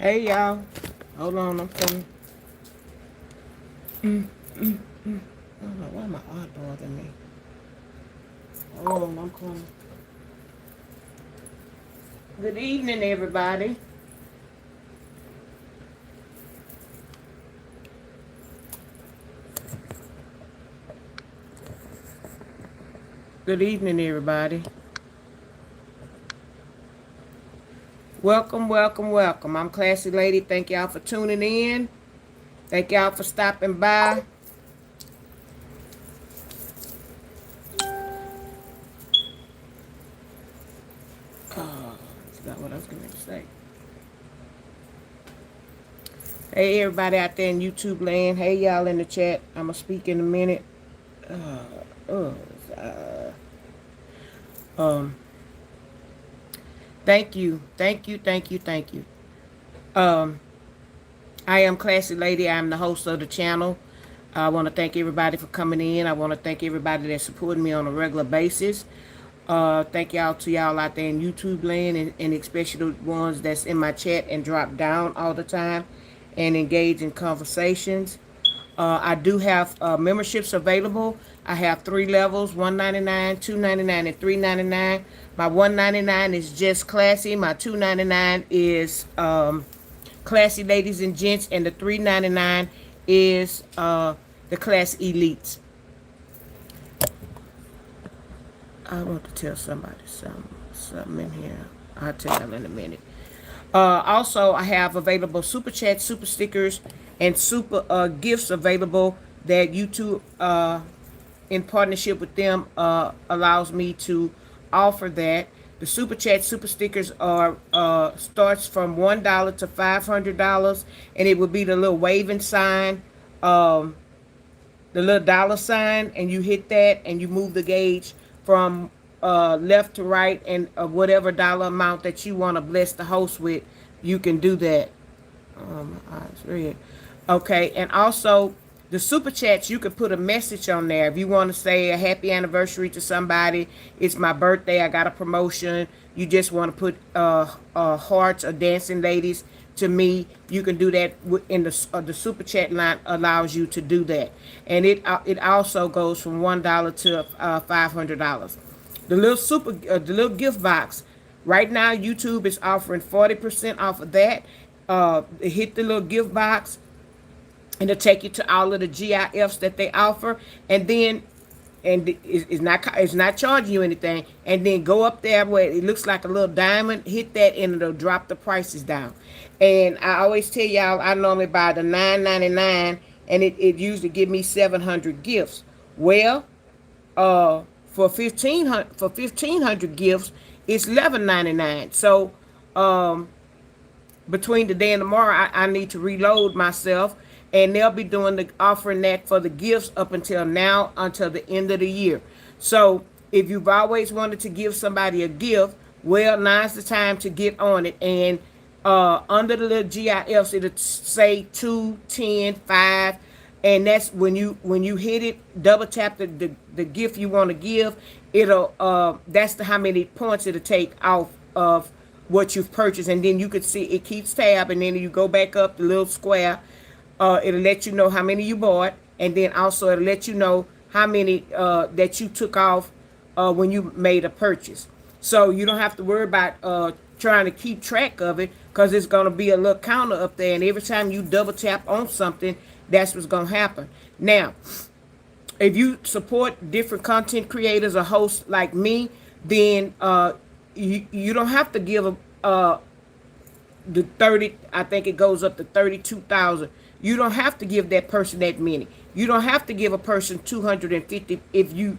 Hey y'all, hold on, I'm coming. I don't know why my eye bothering me. Hold on, I'm coming. Good evening, everybody. Good evening, everybody. Welcome, welcome, welcome. I'm Classy Lady. Thank y'all for tuning in. Thank y'all for stopping by. That's not what I was going to say. Hey, everybody out there in YouTube land. Hey, y'all in the chat. I'm going to speak in a minute. Uh, uh, um, Thank you. Thank you. Thank you. Thank you. Um, I am Classy Lady. I'm the host of the channel. I want to thank everybody for coming in. I want to thank everybody that's supporting me on a regular basis. Thank y'all to y'all out there in YouTube land and especially the ones that's in my chat and drop down all the time and engage in conversations. I do have memberships available. I have 3 levels: $1.99, $2.99, and $3.99. My $1.99 is just classy. My $2.99 is classy ladies and gents, and the $3.99 is the class elites. I want to tell somebody something in here. I'll tell y'all in a minute. Also, I have available super chats, super stickers, and super gifts available that YouTube, in partnership with them, allows me to offer that. The super chat, super stickers are starts from $1 to $500, and it would be the little waving sign, the little dollar sign, and you hit that, and you move the gauge from left to right, and whatever dollar amount that you want to bless the host with, you can do that. My eyes red. Okay, and also the super chats, you could put a message on there if you want to say a happy anniversary to somebody. It's my birthday. I got a promotion. You just want to put hearts or dancing ladies to me. You can do that in the super chat line allows you to do that, and it also goes from $1 to $500. The little gift box. Right now, YouTube is offering 40% off of that. Hit the little gift box, and it'll take you to all of the GIFs that they offer, and then it's not charging you anything. And then go up there where it looks like a little diamond, hit that, and it'll drop the prices down. And I always tell y'all, I normally buy the $9.99, and it usually give me 700 gifts. Well, for 1,500 gifts, it's $11.99. So between today and tomorrow, I need to reload myself, and they'll be doing the offering that for the gifts up until now, until the end of the year. So if you've always wanted to give somebody a gift, well, now's the time to get on it. And under the little GIFs, it'll say 2, 10, 5, and that's when you hit it, double tap the gift you want to give. It'll that's how many points it'll take off of what you've purchased, and then you can see it keeps tab, and then you go back up the little square. It'll let you know how many you bought, and then also it'll let you know how many that you took off when you made a purchase. So you don't have to worry about trying to keep track of it, because it's going to be a little counter up there, and every time you double tap on something, that's what's going to happen. Now, if you support different content creators or hosts like me, then you don't have to give the 30. I think it goes up to 32,000. You don't have to give that person that many. You don't have to give a person 250 if you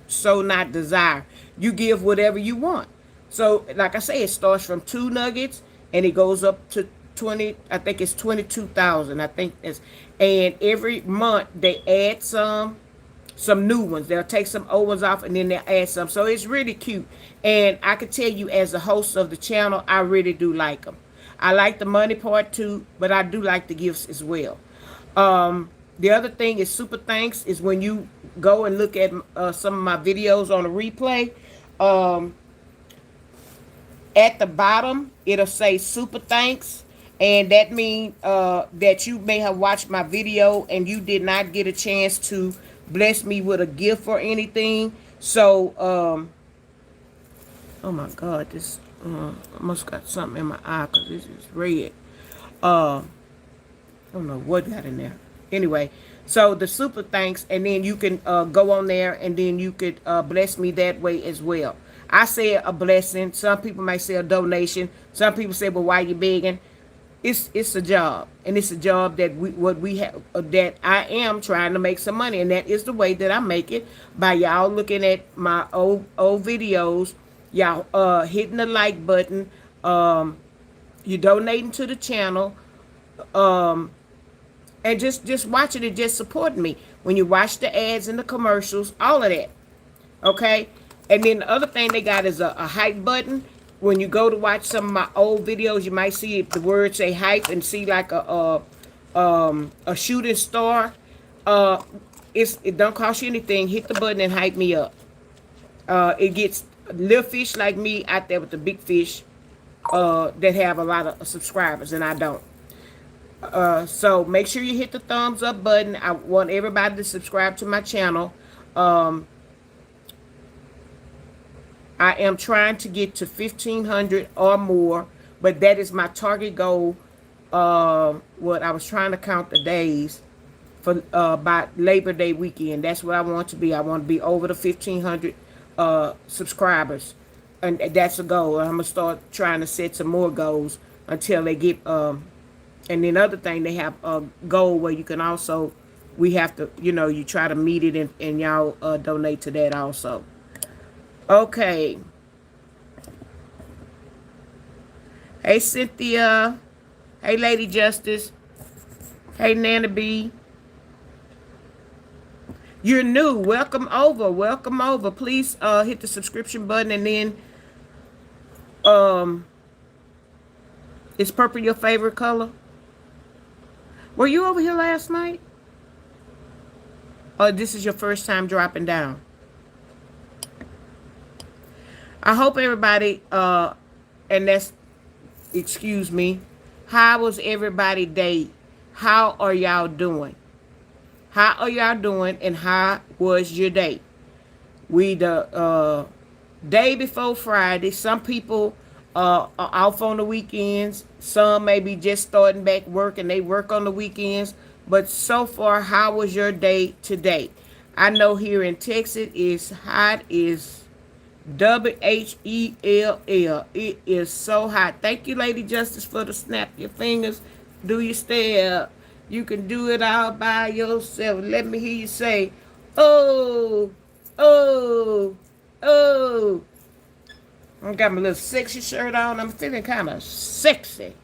so not desire. You give whatever you want. So like I say, it starts from 2 nuggets and it goes up to 20. I think it's 22,000. I think it's, and every month they add some new ones. They'll take some old ones off, and then they'll add some. So it's really cute. And I can tell you, as a host of the channel, I really do like them. I like the money part too, but I do like the gifts as well. The other thing is super thanks is when you go and look at some of my videos on a replay. At the bottom, it'll say super thanks. And that means that you may have watched my video and you did not get a chance to bless me with a gift or anything. So, oh my God, this almost got something in my eye because this is red. I don't know what got in there. Anyway, so the super thanks, and then you can go on there, and then you could bless me that way as well. I say a blessing. Some people might say a donation. Some people say, "But why you begging?" It's a job, and it's a job that we have that I am trying to make some money, and that is the way that I make it by y'all looking at my old videos, y'all hitting the like button, you donating to the channel, and just watching it, just supporting me. When you watch the ads and the commercials, all of that, okay. And then the other thing they got is a hype button. When you go to watch some of my old videos, you might see the word say hype and see like a shooting star. Uh, it don't cost you anything. Hit the button and hype me up. It gets little fish like me out there with the big fish that have a lot of subscribers, and I don't. So make sure you hit the thumbs up button. I want everybody to subscribe to my channel. Um, I am trying to get to 1,500 or more, but that is my target goal. What I was trying to count the days for by Labor Day weekend. That's what I want to be. I want to be over the 1,500 subscribers, and that's a goal. I'm gonna start trying to set some more goals until they get. And then other thing, they have a goal where you can also, we have to, you try to meet it, and y'all donate to that also. Okay. Hey, Cynthia. Hey, Lady Justice. Hey, Nana B. You're new. Welcome over. Welcome over. Please hit the subscription button, and then is purple your favorite color? Were you over here last night? Or this is your first time dropping down? I hope everybody, and that's, excuse me, how was everybody day? How are y'all doing? How are y'all doing, and how was your day? We the day before Friday. Some people are off on the weekends. Some may be just starting back work and they work on the weekends. But so far, how was your day today? I know here in Texas it's hot. It's WHELL. It is so hot. Thank you, Lady Justice, for the snap your fingers. Do your step. You can do it all by yourself. Let me hear you say, oh, oh, oh. I got my little sexy shirt on. I'm feeling kind of sexy.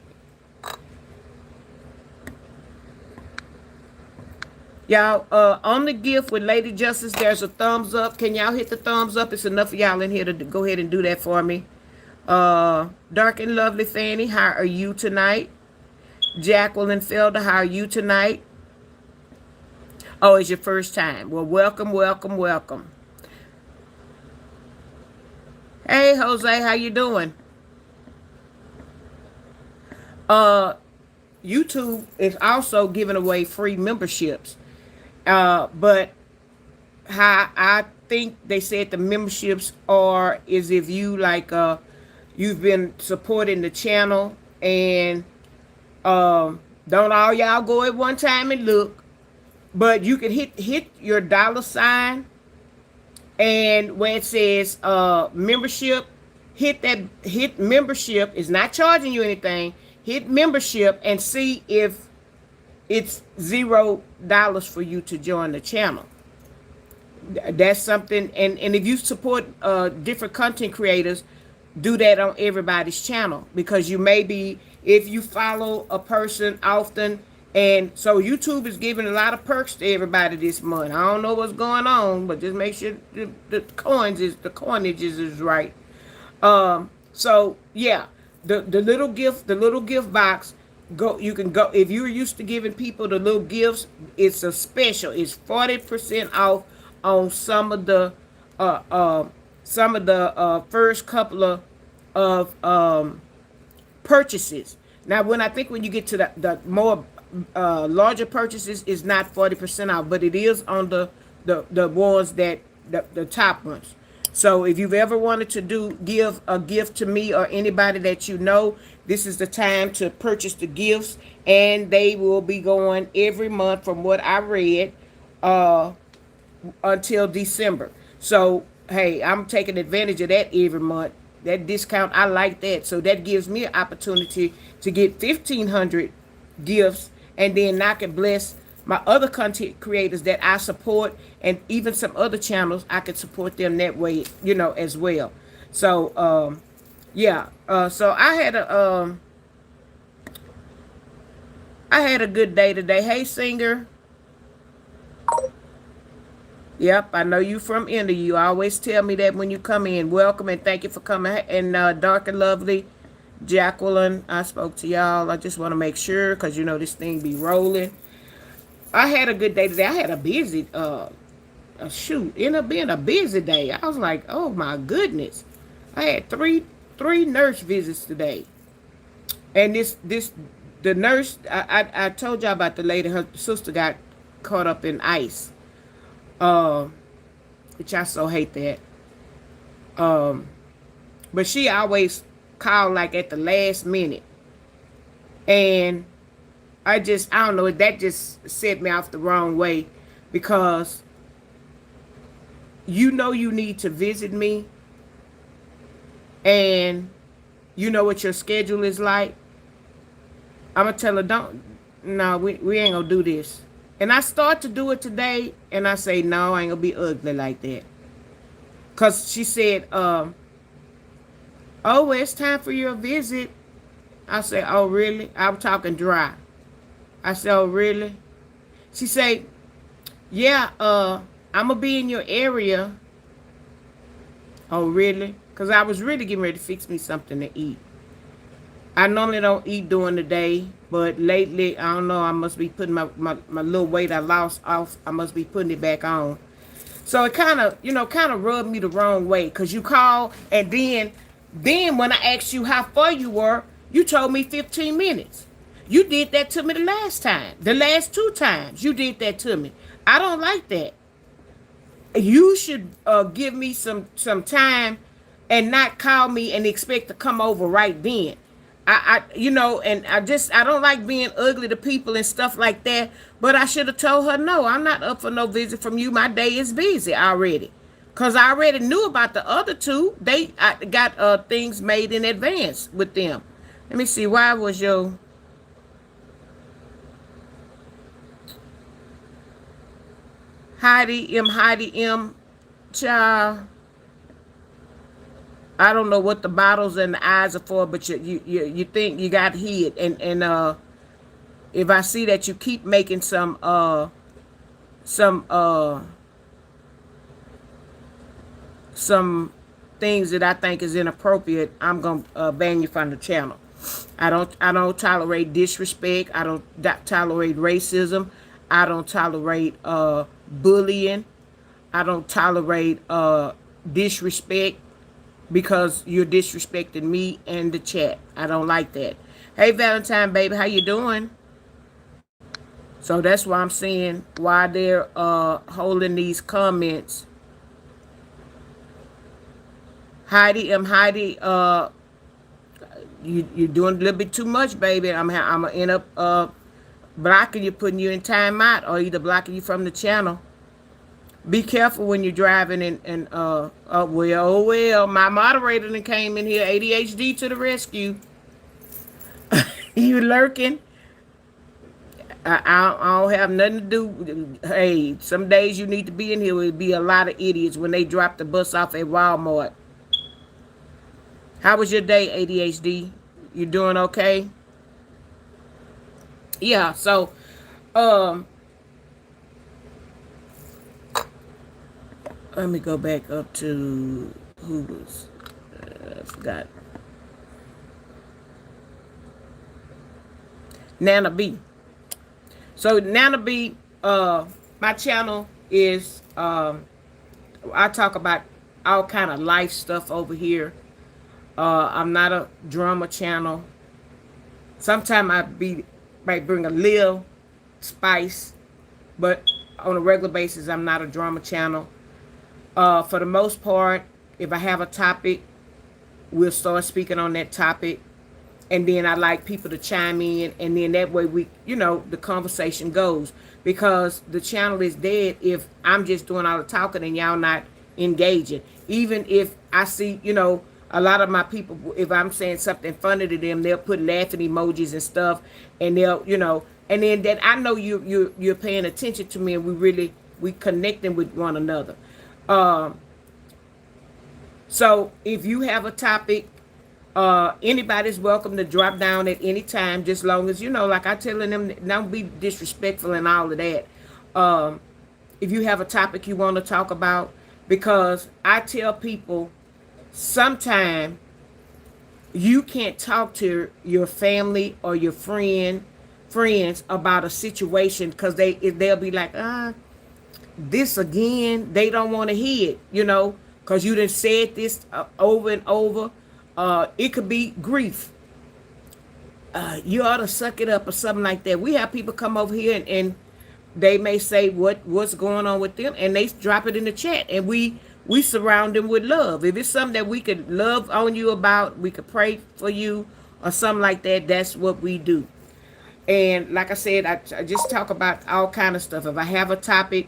Y'all, on the gift with Lady Justice, there's a thumbs up. Can y'all hit the thumbs up? It's enough of y'all in here to go ahead and do that for me. Dark and Lovely Fanny, how are you tonight? Jacqueline Felder, how are you tonight? Oh, it's your first time. Well, welcome, welcome, welcome. Hey, Jose, how you doing? YouTube is also giving away free memberships. But how I think they said the memberships is if you you've been supporting the channel, and don't all y'all go at one time and look, but you can hit your $sign, and where it says membership, hit membership. It's not charging you anything. Hit membership and see if it's $0 for you to join the channel. That's something, and if you support different content creators, do that on everybody's channel, because you may be, if you follow a person often, and so YouTube is giving a lot of perks to everybody this month. I don't know what's going on, but just make sure the coinage is right. So yeah, the little gift box. You can go if you're used to giving people the little gifts. It's a special. It's 40% off on some of the first couple of of purchases. Now, when you get to the more larger purchases, is not 40% off, but it is on the ones that the top ones. So if you've ever wanted to give a gift to me or anybody that you know, this is the time to purchase the gifts, and they will be going every month from what I read. Uh, until December. So, hey, I'm taking advantage of that every month. That discount, I like that. So that gives me an opportunity to get 1,500 gifts, and then I can bless my other content creators that I support, and even some other channels. I can support them that way, as well. So, yeah. So I had a good day today. Hey, singer. Yep, I know you from India. You always tell me that when you come in. Welcome and thank you for coming. And Dark and Lovely, Jacqueline, I spoke to y'all. I just want to make sure because this thing be rolling. I had a good day today. I had a busy, ended up being a busy day. I was like, oh my goodness. I had three nurse visits today. And the nurse, I told y'all about the lady, her sister got caught up in ice. Um, which I so hate that. Um, but she always called like at the last minute, and I don't know, that just set me off the wrong way, because you need to visit me, and you know what your schedule is like. I'm gonna tell her, don't, no, we ain't gonna do this. And I start to do it today, and I say, no, I ain't gonna be ugly like that. Cause she said, oh, well, it's time for your visit. I said, oh, really? I'm talking dry. I said, oh, really? She said, yeah, I'm gonna be in your area. Oh, really? Cause I was really getting ready to fix me something to eat. I normally don't eat during the day, but lately, I don't know, I must be putting my little weight I lost off. I must be putting it back on. So it kind of rubbed me the wrong way, because you called, and then when I asked you how far you were, you told me 15 minutes. You did that to me the last time. The last two times you did that to me. I don't like that. You should give me some time, and not call me and expect to come over right then. And I don't like being ugly to people and stuff like that. But I should have told her, no, I'm not up for no visit from you. My day is busy already. Because I already knew about the other two. I got things made in advance with them. Let me see. Why was your Heidi M, child? I don't know what the bottles and the eyes are for, but you think you got hit, and if I see that you keep making some things that I think is inappropriate, I'm gonna ban you from the channel. I don't tolerate disrespect. I don't tolerate racism. I don't tolerate bullying. I don't tolerate disrespect, because you're disrespecting me and the chat. I don't like that. Hey, Valentine, baby, how you doing? So that's why I'm saying, why they're holding these comments. Heidi, you're doing a little bit too much, baby. I'm gonna end up blocking you, putting you in timeout, or either blocking you from the channel. Be careful when you're driving, and well, my moderator then came in here, ADHD to the rescue. You lurking? I don't have nothing to do. Hey, some days you need to be in here. Would be a lot of idiots when they drop the bus off at Walmart. How was your day, ADHD? You doing okay? Yeah. So, let me go back up to who was. I forgot. Nana B. So Nana B, my channel is I talk about all kind of life stuff over here. I'm not a drama channel. Sometimes might bring a little spice, but on a regular basis, I'm not a drama channel. For the most part, if I have a topic, we'll start speaking on that topic, and then I like people to chime in, and then that way the conversation goes, because the channel is dead if I'm just doing all the talking and y'all not engaging. Even if I see, a lot of my people, if I'm saying something funny to them, they'll put laughing emojis and stuff, and they'll, and then that I know you're paying attention to me, and we connecting with one another. Um, so if you have a topic, anybody's welcome to drop down at any time, just long as like I telling them, don't be disrespectful and all of that. Um, if you have a topic you want to talk about, because I tell people sometimes you can't talk to your family or your friends about a situation, because they'll be like, this again. They don't want to hear it, because you done said this over and over. It could be grief. You ought to suck it up or something like that. We have people come over here, and they may say what's going on with them, and they drop it in the chat, and we surround them with love. If it's something that we could love on you about, we could pray for you or something like that. That's what we do. And like I said, I just talk about all kind of stuff. If I have a topic,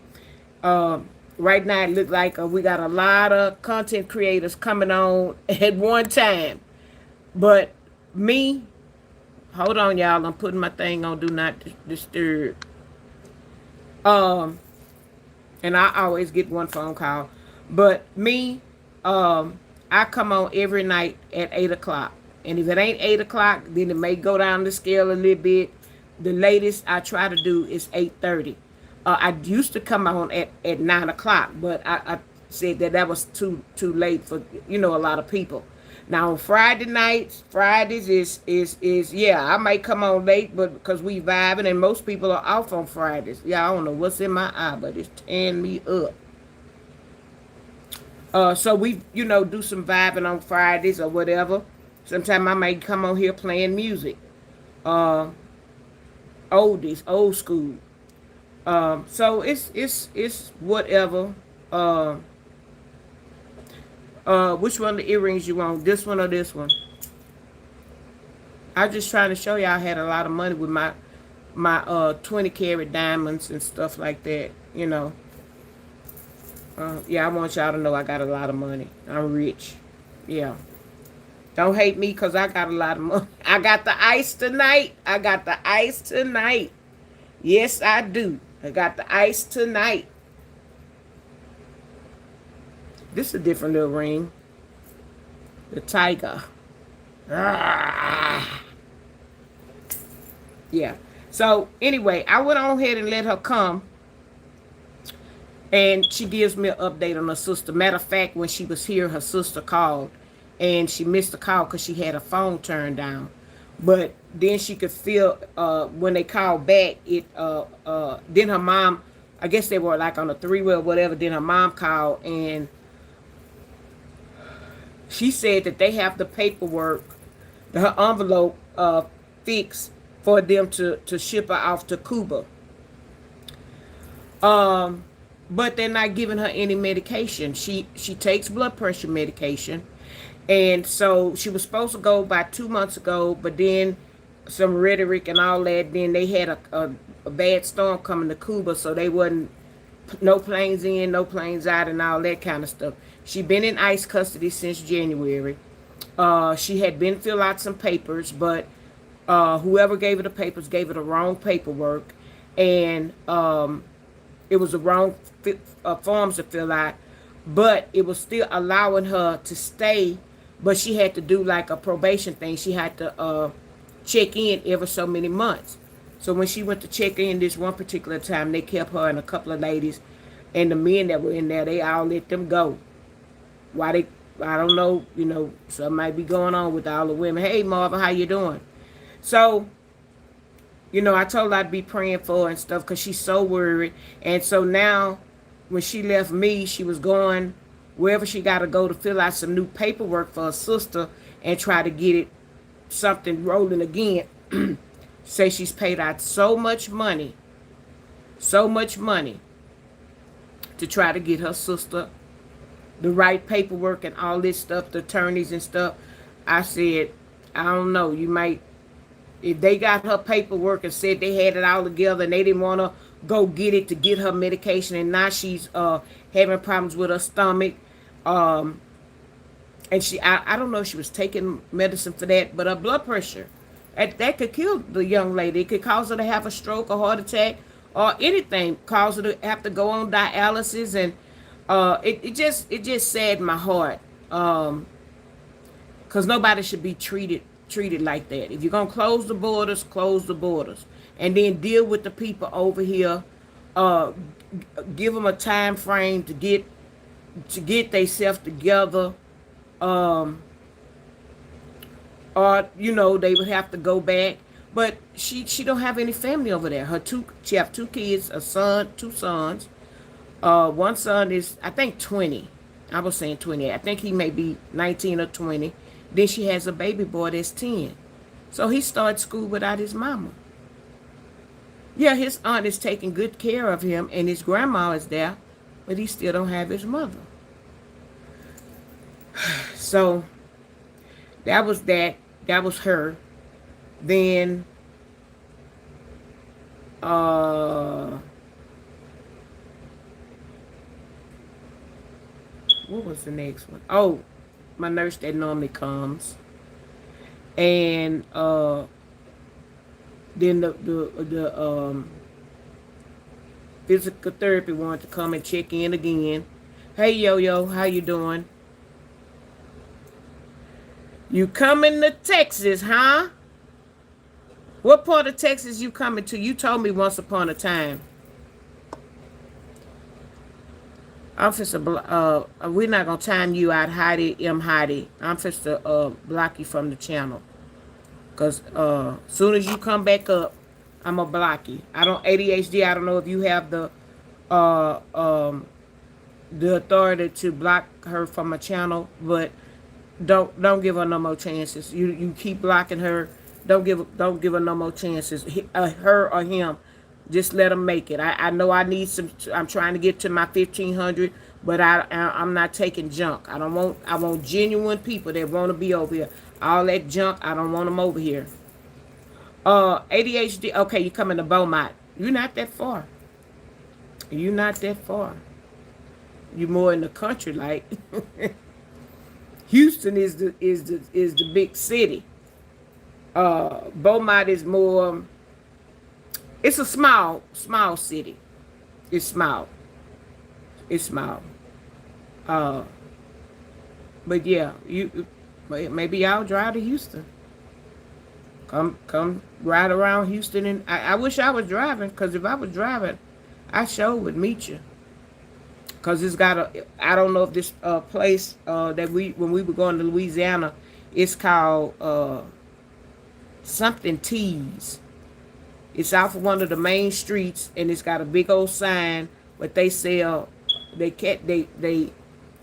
right now it looks like we got a lot of content creators coming on at one time. But me, hold on, y'all. I'm putting my thing on Do Not Disturb. And I always get one phone call. But me, I come on every night at 8 o'clock. And if it ain't 8 o'clock, then it may go down the scale a little bit. The latest I try to do is 8:30. I used to come on at 9 o'clock, but I said that was too late for a lot of people. Now on Fridays is yeah, I might come on late, but because we vibing and most people are off on Fridays. Yeah, I don't know what's in my eye, but it's tearing me up. So we do some vibing on Fridays or whatever. Sometimes I might come on here playing music, oldies, old school. So it's whatever. Which one of the earrings you want? This one or this one? I just trying to show you I had a lot of money with my 20 karat diamonds and stuff like that. Yeah, I want y'all to know I got a lot of money. I'm rich. Yeah. Don't hate me because I got a lot of money. I got the ice tonight. Yes, I do. I got the ice tonight. This is a different little ring. The tiger. Ah. Yeah. So, anyway, I went on ahead and let her come. And she gives me an update on her sister. Matter of fact, when she was here, her sister called. And she missed the call because she had her phone turned down. But then she could feel when they called back, then her mom, I guess they were like on a three-way or whatever, then her mom called and she said that they have the paperwork, her envelope fixed for them to ship her off to Cuba. But they're not giving her any medication. She takes blood pressure medication. And so she was supposed to go by 2 months ago, but then some rhetoric and all that. Then they had a bad storm coming to Cuba, so they wasn't, no planes in, no planes out, and all that kind of stuff. She been in ICE custody since January. She had been fill out some papers, but whoever gave her the papers gave her the wrong paperwork, and it was the wrong forms to fill out. But it was still allowing her to stay. But she had to do like a probation thing. She had to check in every so many months. So when she went to check in this one particular time, they kept her and a couple of ladies. And the men that were in there, they all let them go. Why they, I don't know, something might be going on with all the women. Hey, Marvin, how you doing? So, I told her I'd be praying for her and stuff because she's so worried. And so now, when she left me, she was going wherever she got to go to fill out some new paperwork for her sister. and try to get it something rolling again. Say she's paid out so much money to try to get her sister the right paperwork and all this stuff, the attorneys and stuff. I said, I don't know, you might, if they got her paperwork and said they had it all together and they didn't want to go get it to get her medication, and now she's having problems with her stomach. Um, and I don't know if she was taking medicine for that, but her blood pressure, that could kill the young lady. It could cause her to have a stroke, a heart attack, or anything, cause her to have to go on dialysis. And it just saddened my heart. Because nobody should be treated like that. If you're gonna close the borders, and then deal with the people over here. Uh, give them a time frame to get themselves together. Um, or they would have to go back. But she don't have any family over there. She have two kids, two sons. One son is, I think, 20. I was saying 20. I think he may be 19 or 20. Then she has a baby boy that's 10. So he started school without his mama. Yeah, his aunt is taking good care of him, and his grandma is there, but he still don't have his mother. So that was that. That was her. Then what was the next one? Oh, my nurse that normally comes. And then the physical therapy wanted to come and check in again. Hey Yo, how you doing? You coming to Texas, huh? What part of Texas you coming to? You told me once upon a time. Officer, we're not gonna time you out, Heidi M. Heidi. I'm just to block you from the channel. Cause soon as you come back up, I'm gonna block you. I don't ADHD. I don't know if you have uh, um, the authority to block her from a channel, but don't give her no more chances. You keep blocking her. Don't give her no more chances. Her or him, just let them make it. I know I need some. I'm trying to get to my 1,500, but I'm not taking junk. I want genuine people that want to be over here. All that junk, I don't want them over here. ADHD. Okay, you coming to Beaumont? You're not that far. You're not that far. You more in the country, like. Houston is the big city. Beaumont is more. It's a small city. It's small. But yeah, maybe y'all drive to Houston. Come ride around Houston, and I wish I was driving, because if I was driving, I sure would meet you. Because it's got I don't know if this place that when we were going to Louisiana, it's called something Teas. It's off of one of the main streets, and it's got a big old sign, but they sell, they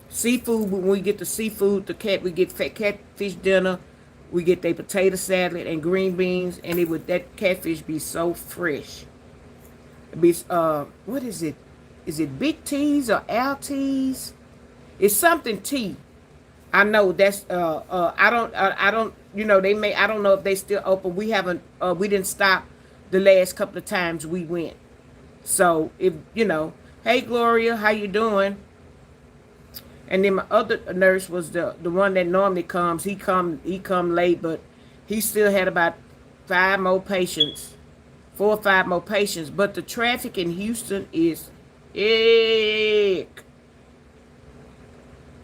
seafood. When we get the seafood, we get catfish dinner, we get their potato salad and green beans, and that catfish be so fresh. It be what is it? Is it Big T's or LT's? It's something T. I know that's I don't they may, I don't know if they still open. We haven't we didn't stop the last couple of times we went. So if hey Gloria, how you doing? And then my other nurse was the one that normally comes. He come late, but he still had about 4 or 5 more patients. But the traffic in Houston is ick.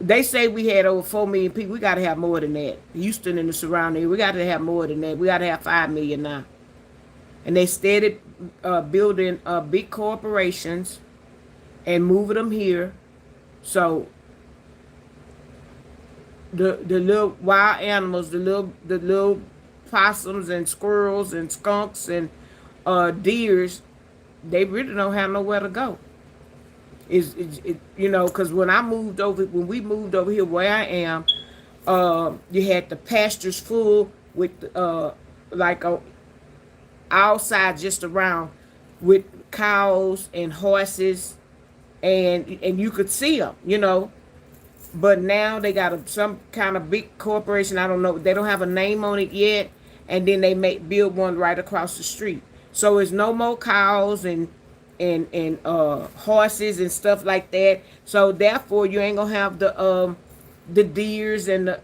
They say we had over 4 million people. We got to have more than that. Houston and the surrounding, we got to have more than that. We got to have 5 million now. And they started building big corporations and moving them here. So the little wild animals, the little possums and squirrels and skunks and deers, they really don't have nowhere to go. Because when we moved over here where I am, You had the pastures full with like outside just around with cows and horses, and you could see them, But now they got some kind of big corporation. I don't know. They don't have a name on it yet, and then they make build one right across the street. So it's no more cows and horses and stuff like that. So therefore, you ain't gonna have the deers and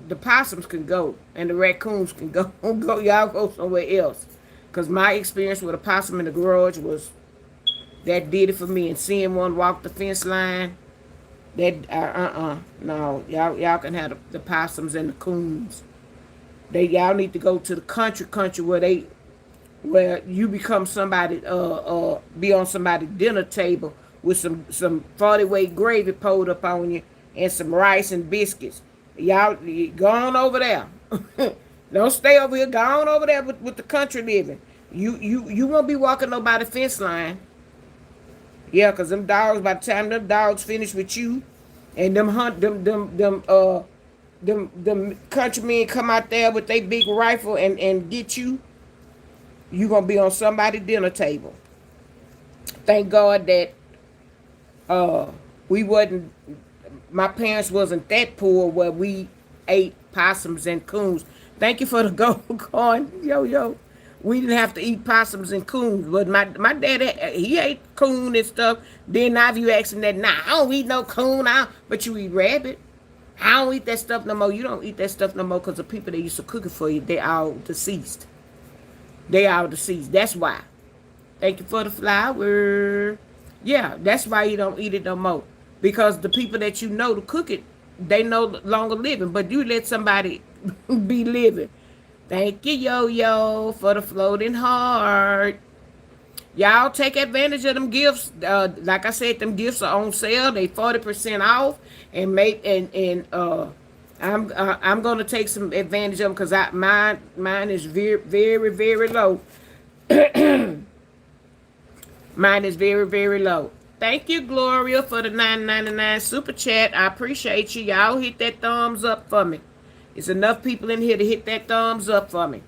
the possums can go and the raccoons can go. Go y'all go somewhere else. Cause my experience with a possum in the garage was that did it for me. And seeing one walk the fence line, that no, y'all can have the possums and the coons. Y'all need to go to the country where you become somebody be on somebody's dinner table with some 40 weight gravy poured up on you and some rice and biscuits. Y'all go on over there. Don't stay over here. Go on over there with the country living. You won't be walking nobody fence line. Yeah, cause them dogs, by the time them dogs finish with you, and them countrymen come out there with their big rifle and get you, you gonna be on somebody's dinner table. Thank God that uh we wasn't my parents wasn't that poor where we ate possums and coons. Thank you for the gold coin, yo. We didn't have to eat possums and coons, but my dad he ate coon and stuff. Then now if you ask him that, nah, I don't eat no coon, but you eat rabbit. I don't eat that stuff no more. You don't eat that stuff no more because the people that used to cook it for you, they all deceased. They all deceased. That's why. Thank you for the flower. Yeah, that's why you don't eat it no more. Because the people that you know to cook it, they no longer living. But you let somebody be living. Thank you, yo, for the floating heart. Y'all take advantage of them gifts. Like I said, them gifts are on sale. They 40% off, and I'm gonna take some advantage of them because mine is very very very low. Mine is very very low. Thank you, Gloria, for the $9.99 super chat. I appreciate you. Y'all hit that thumbs up for me. It's enough people in here to hit that thumbs up for me.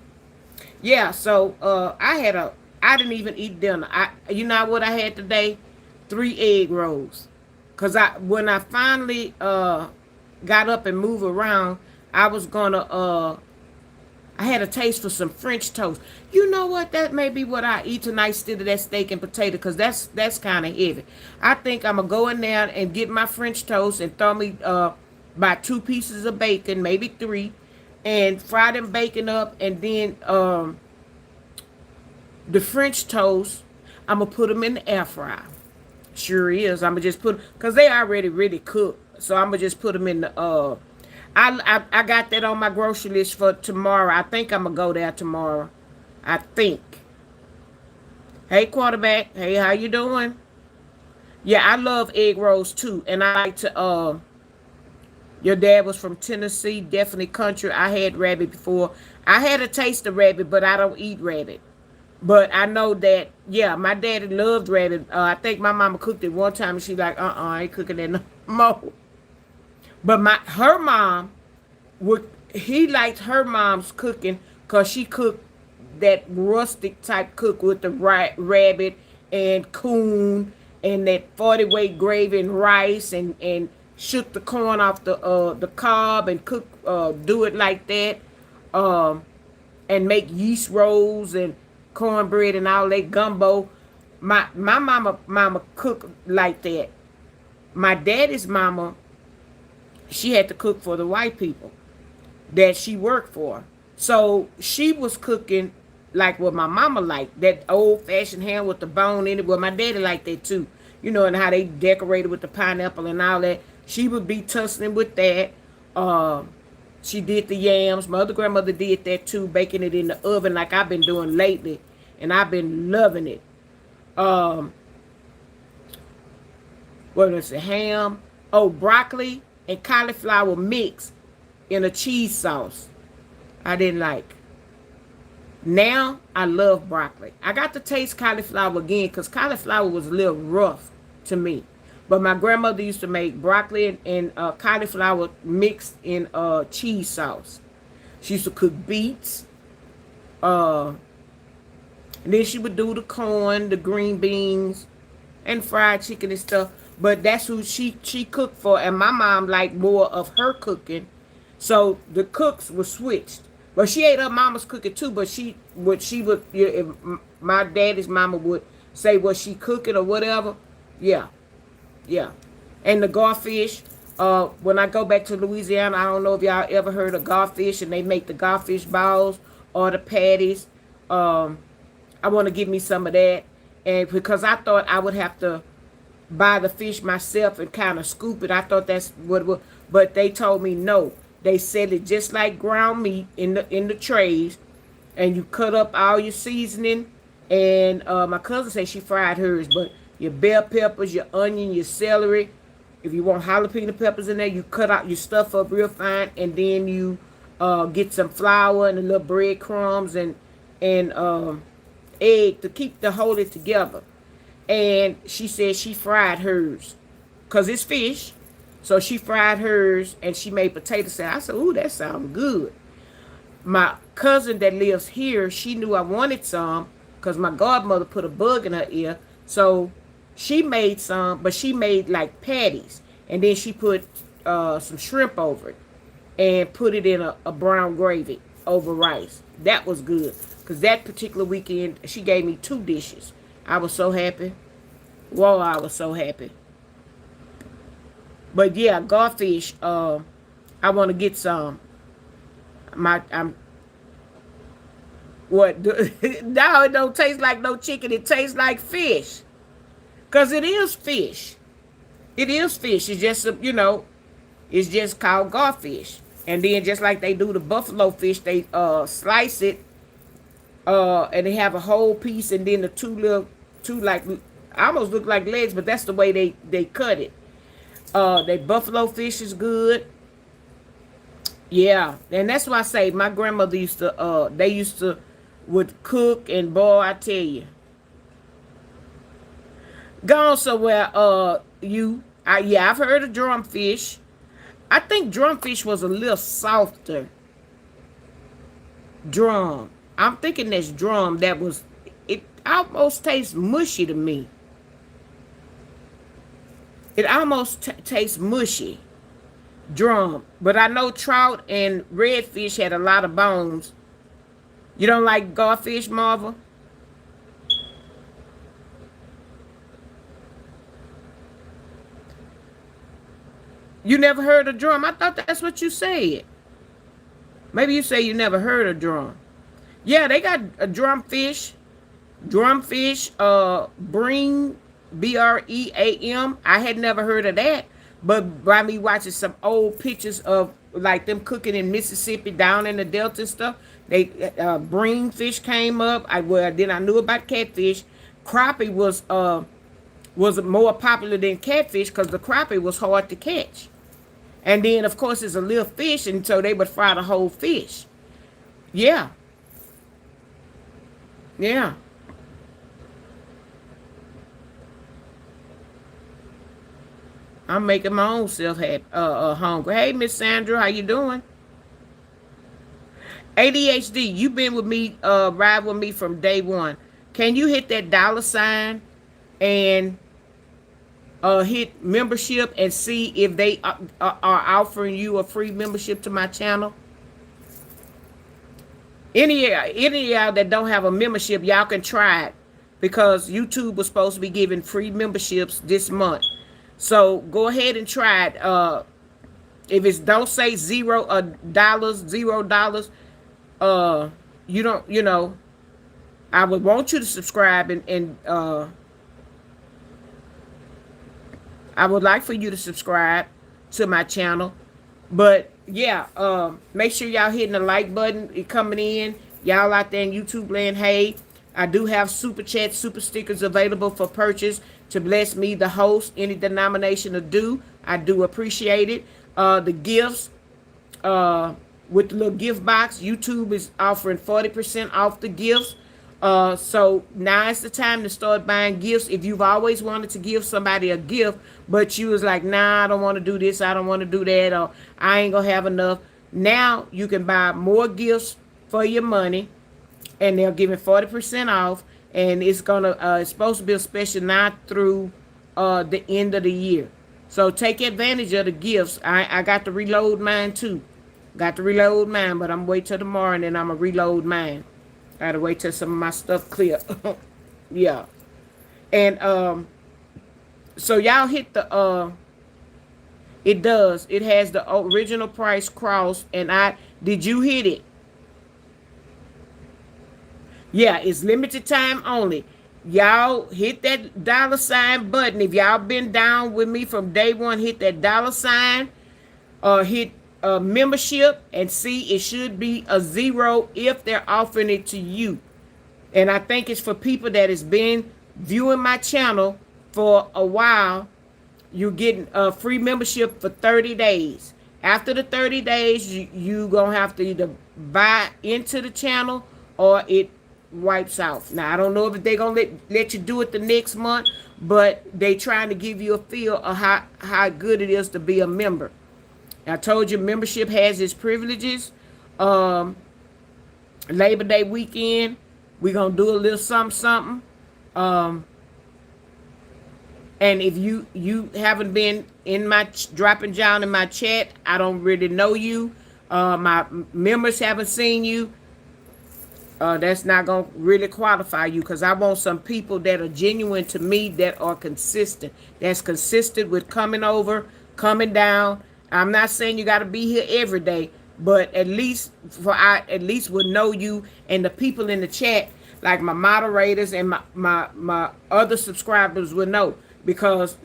Yeah, so I didn't even eat dinner. You know what I had today? 3 egg rolls. Cause when I finally got up and moved around, I was gonna I had a taste for some French toast. You know what? That may be what I eat tonight instead of that steak and potato, because that's kind of heavy. I think I'm gonna go in there and get my French toast and throw me about 2 pieces of bacon, maybe 3, and fry them bacon up, and then the French toast, I'm gonna put them in the air fryer. Sure is. I'm gonna just put, cause they already really cooked, so I'm gonna just put them in the I got that on my grocery list for tomorrow. I think I'm gonna go there tomorrow. I think. Hey, quarterback. Hey, how you doing? Yeah, I love egg rolls too, and I like to. Your dad was from Tennessee, definitely country. I had rabbit before. I had a taste of rabbit, but I don't eat rabbit. But I know that, yeah, my daddy loved rabbit. I think my mama cooked it one time, and she like, I ain't cooking that no more. But her mom he liked her mom's cooking because she cooked that rustic type cook with the rabbit and coon and that 40 weight gravy and rice and shook the corn off the cob and cook do it like that, and make yeast rolls and cornbread and all that gumbo. My mama cooked like that. My daddy's mama, she had to cook for the white people that she worked for. So she was cooking like what my mama liked, that old fashioned ham with the bone in it. Well, my daddy liked that too. And how they decorated with the pineapple and all that. She would be tussling with that. She did the yams. My other grandmother did that too, baking it in the oven like I've been doing lately. And I've been loving it. What is it? Ham. Oh, broccoli and cauliflower mix in a cheese sauce. I didn't like. Now I love broccoli. I got to taste cauliflower again because cauliflower was a little rough to me. But my grandmother used to make broccoli and cauliflower mixed in cheese sauce. She used to cook beets. Uh, and then she would do the corn, the green beans, and fried chicken and stuff. But that's who she cooked for. And my mom liked more of her cooking. So the cooks were switched. But she ate her mama's cooking too. But she would, if my daddy's mama would say was she cooking or whatever, yeah, yeah. And the garfish. When I go back to Louisiana, I don't know if y'all ever heard of garfish, and they make the garfish balls or the patties. I want to give me some of that, and because I thought I would have to buy the fish myself and kind of scoop it. I thought that's what it was, but they told me no. They said it just like ground meat in the trays, and you cut up all your seasoning. And my cousin said she fried hers, but your bell peppers, your onion, your celery. If you want jalapeno peppers in there, you cut out your stuff up real fine, and then you get some flour and a little breadcrumbs and egg to keep the hold it together. And she said she fried hers because it's fish. So she fried hers and she made potato salad. I said, ooh, that sounds good. My cousin that lives here, she knew I wanted some because my godmother put a bug in her ear. So she made some, but she made like patties. And then she put some shrimp over it and put it in a brown gravy over rice. That was good because that particular weekend, she gave me 2 dishes. I was so happy. Whoa, I was so happy. But yeah, garfish, I want to get some. I'm what? Now it don't taste like no chicken. It tastes like fish. Because it is fish. It is fish. It's just, it's just called garfish. And then just like they do the buffalo fish, they slice it and they have a whole piece, and then the two like almost look like legs, but that's the way they cut it. They buffalo fish is good. Yeah, and that's why I say my grandmother used to they used to would cook, and boy, I tell you, gone somewhere. Yeah, I've heard of drumfish. I think drumfish was a little softer. Drum. I'm thinking that's drum. That was. It almost tastes mushy to me. It almost tastes mushy. Drum. But I know trout and redfish had a lot of bones. You don't like garfish, Marva? You never heard of drum? I thought that's what you said. Maybe you say you never heard of drum. Yeah, they got a drumfish. Drumfish, bring BREAM. I had never heard of that, but by me watching some old pictures of like them cooking in Mississippi down in the Delta and stuff, they bring fish came up. Then I knew about catfish. Crappie was more popular than catfish because the crappie was hard to catch. And then of course it's a little fish, and so they would fry the whole fish. Yeah, yeah. I'm making my own self happy, hungry. Hey, Miss Sandra, how you doing? ADHD, you've been with me, ride with me from day one. Can you hit that $ and hit membership and see if they are offering you a free membership to my channel? Any of y'all that don't have a membership, y'all can try it because YouTube was supposed to be giving free memberships this month. So go ahead and try it. If it's don't say $0, you don't, I would want you to subscribe and I would like for you to subscribe to my channel. But yeah, make sure y'all hitting the like button. It coming in. Y'all out there in YouTube land, hey, I do have super chat, super stickers available for purchase to bless me, the host, any denomination to do. I do appreciate it. The gifts, with the little gift box, YouTube is offering 40% off the gifts. So now it's the time to start buying gifts. If you've always wanted to give somebody a gift, but you was like, nah, I don't want to do this, I don't want to do that, or I ain't gonna have enough. Now you can buy more gifts for your money, and they're giving 40% off, and it's supposed to be a special now through the end of the year. So take advantage of the gifts. I got to reload mine too. Got to reload mine, but I'm wait till tomorrow and then I'm gonna reload mine. I gotta wait till some of my stuff clear. Yeah. And so y'all hit the it does. It has the original price cross, and I did you hit it? Yeah, it's limited time only. Y'all hit that $ button. If y'all been down with me from day one, hit that $, hit membership, and see it should be a 0 if they're offering it to you. And I think it's for people that has been viewing my channel for a while. You're getting a free membership for 30 days. After the 30 days, you going to have to either buy into the channel or it wipes out. Now, I don't know if they're going to let you do it the next month, but they trying to give you a feel of how good it is to be a member. I told you membership has its privileges. Labor Day weekend, we're going to do a little something. And if you haven't been in my dropping down in my chat, I don't really know you. My members haven't seen you. That's not going to really qualify you, because I want some people that are genuine to me, that are consistent. That's consistent with coming over, coming down. I'm not saying you got to be here every day, but at least I at least would know you, and the people in the chat, like my moderators and my other subscribers would know. Because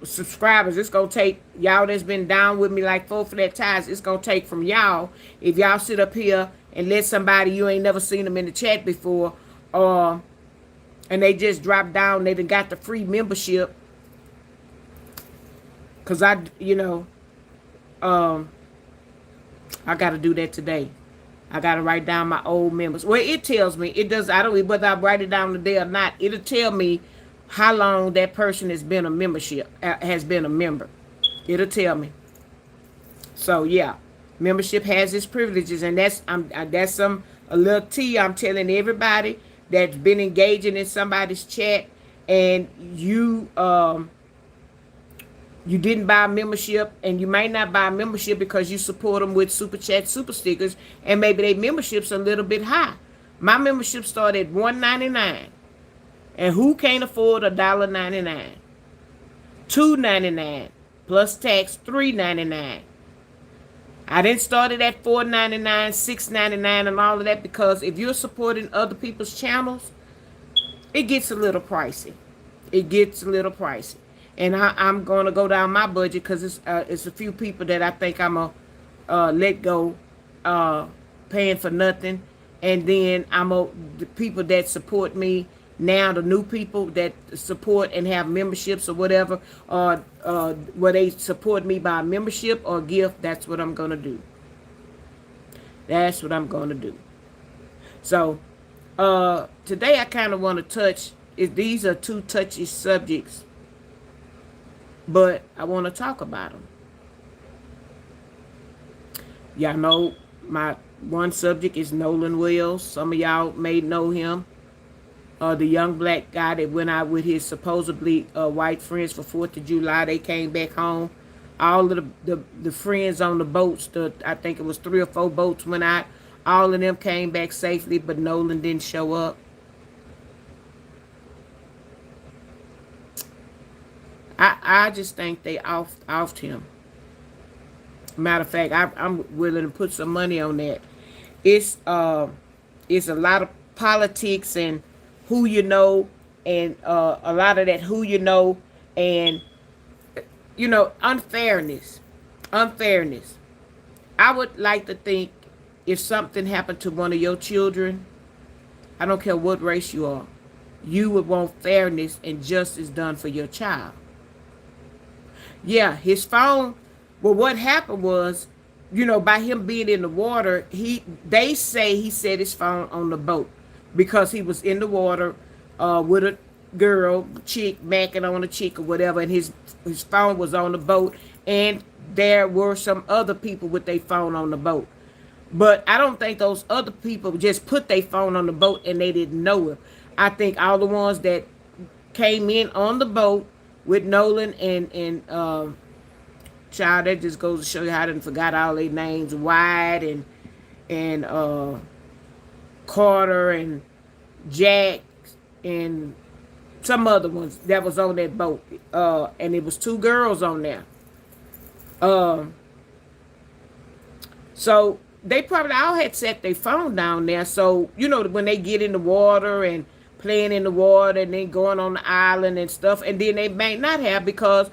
subscribers, it's going to take y'all that's been down with me like 4 flat ties. It's going to take from y'all, if y'all sit up here and let somebody you ain't never seen them in the chat before, and they just drop down, they done got the free membership. Because I got to do that today. I got to write down my old members. Well, it tells me. It does. I don't know whether I write it down today or not. It'll tell me how long that person has been a member. It'll tell me. So yeah, membership has its privileges, and that's a little tea I'm telling everybody that's been engaging in somebody's chat, and you didn't buy a membership, and you might not buy a membership because you support them with super chat, super stickers, and maybe their membership's a little bit high. My membership started at $1.99. And who can't afford $1.99? $2.99 plus tax, $3.99. I didn't start it at $4.99, $6.99, and all of that, because if you're supporting other people's channels, it gets a little pricey. It gets a little pricey, and I'm gonna go down my budget, because it's a few people that I think I'm gonna let go, paying for nothing, and then the people that support me. Now the new people that support and have memberships or whatever, where they support me by membership or gift, that's what I'm going to do. That's what I'm going to do. So today I kind of want to touch, these are two touchy subjects, but I want to talk about them. Y'all know my one subject is Nolan Wells. Some of y'all may know him. The young black guy that went out with his supposedly white friends for 4th of July. They came back home. All of the friends on the boats, I think it was 3 or 4 boats went out. All of them came back safely, but Nolan didn't show up. I just think they offed him. Matter of fact, I'm willing to put some money on that. It's a lot of politics and who you know, and a lot of that who you know, and unfairness. I would like to think if something happened to one of your children, I don't care what race you are, you would want fairness and justice done for your child. Yeah, his phone. Well, what happened was, by him being in the water, they say he set his phone on the boat. because he was in the water with a girl, chick, macking on a chick or whatever, and his phone was on the boat, and there were some other people with their phone on the boat. But I don't think those other people just put their phone on the boat and they didn't know it. I think all the ones that came in on the boat with Nolan and child, that just goes to show you how I done forgot all their names. Wyatt and Carter and Jack and some other ones that was on that boat. And it was two girls on there. Um, so they probably all had set their phone down there. So, when they get in the water and playing in the water and then going on the island and stuff, and then they may not have because,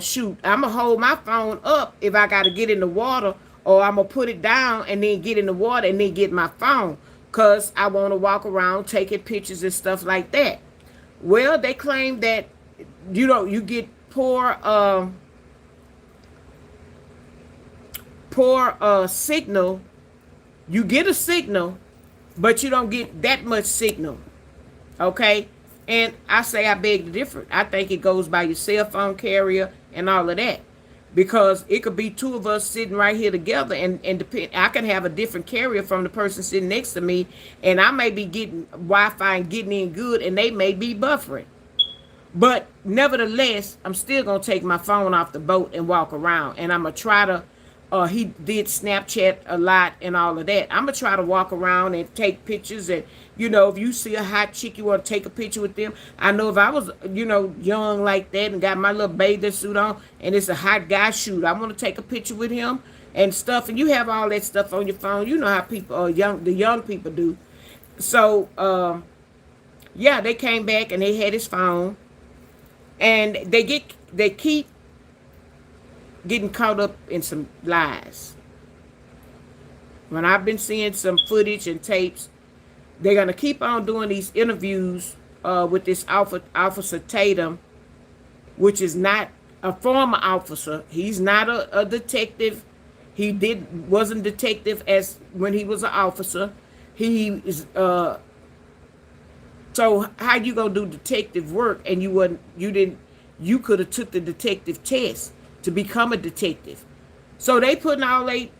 shoot, I'm going to hold my phone up if I got to get in the water, or I'm going to put it down and then get in the water and then get my phone because I want to walk around taking pictures and stuff like that. Well, they claim that, you get poor signal. You get a signal, but you don't get that much signal. Okay? And I say I beg to differ. I think it goes by your cell phone carrier and all of that. Because it could be two of us sitting right here together, and I can have a different carrier from the person sitting next to me, and I may be getting Wi-Fi and getting in good, and they may be buffering. But nevertheless, I'm still going to take my phone off the boat and walk around. And I'm going to try to, he did Snapchat a lot and all of that. I'm going to try to walk around and take pictures. And, if you see a hot chick, you want to take a picture with them. I know if I was, young like that and got my little bathing suit on and it's a hot guy, shoot, I want to take a picture with him and stuff. And you have all that stuff on your phone. You know how people, the young people do. So, yeah, they came back and they had his phone. And they keep getting caught up in some lies. When I've been seeing some footage and tapes, they're gonna keep on doing these interviews with this Officer Tatum, which is not a former officer. He's not a detective. He wasn't detective as when he was an officer. He is So how you gonna do detective work and you could have took the detective test to become a detective. So they putting all they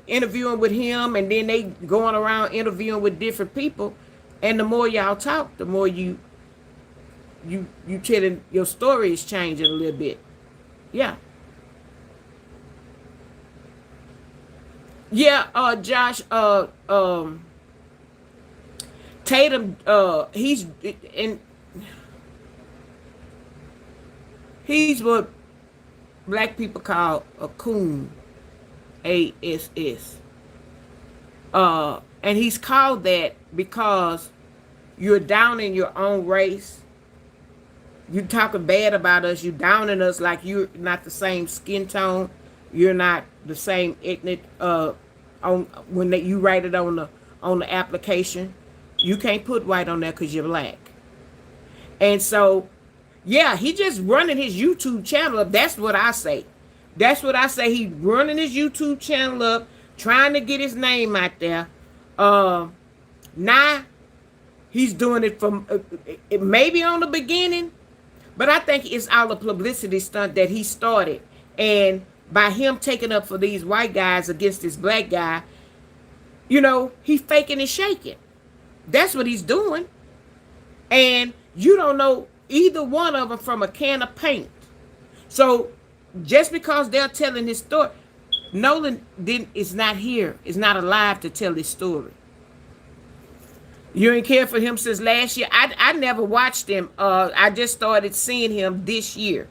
interviewing with him, and then they going around interviewing with different people, and the more y'all talk, the more you telling your story is changing a little bit. Yeah. Yeah, Josh, Tatum, he's what black people call a coon, ASS. And he's called that because you're down in your own race. You talking bad about us. You downing us like you're not the same skin tone. You're not the same ethnic. You write it on the application, you can't put white on there because you're black. And so, yeah, he just running his YouTube channel up. That's what I say. He's running his YouTube channel up, trying to get his name out there. Now he's doing it from maybe on the beginning, but I think it's all a publicity stunt that he started. And by him taking up for these white guys against this black guy, he's faking and shaking. That's what he's doing. And you don't know either one of them from a can of paint. So just because they're telling his story, Nolan is not here, is not alive to tell his story. You ain't cared for him since last year. I never watched him. I just started seeing him this year.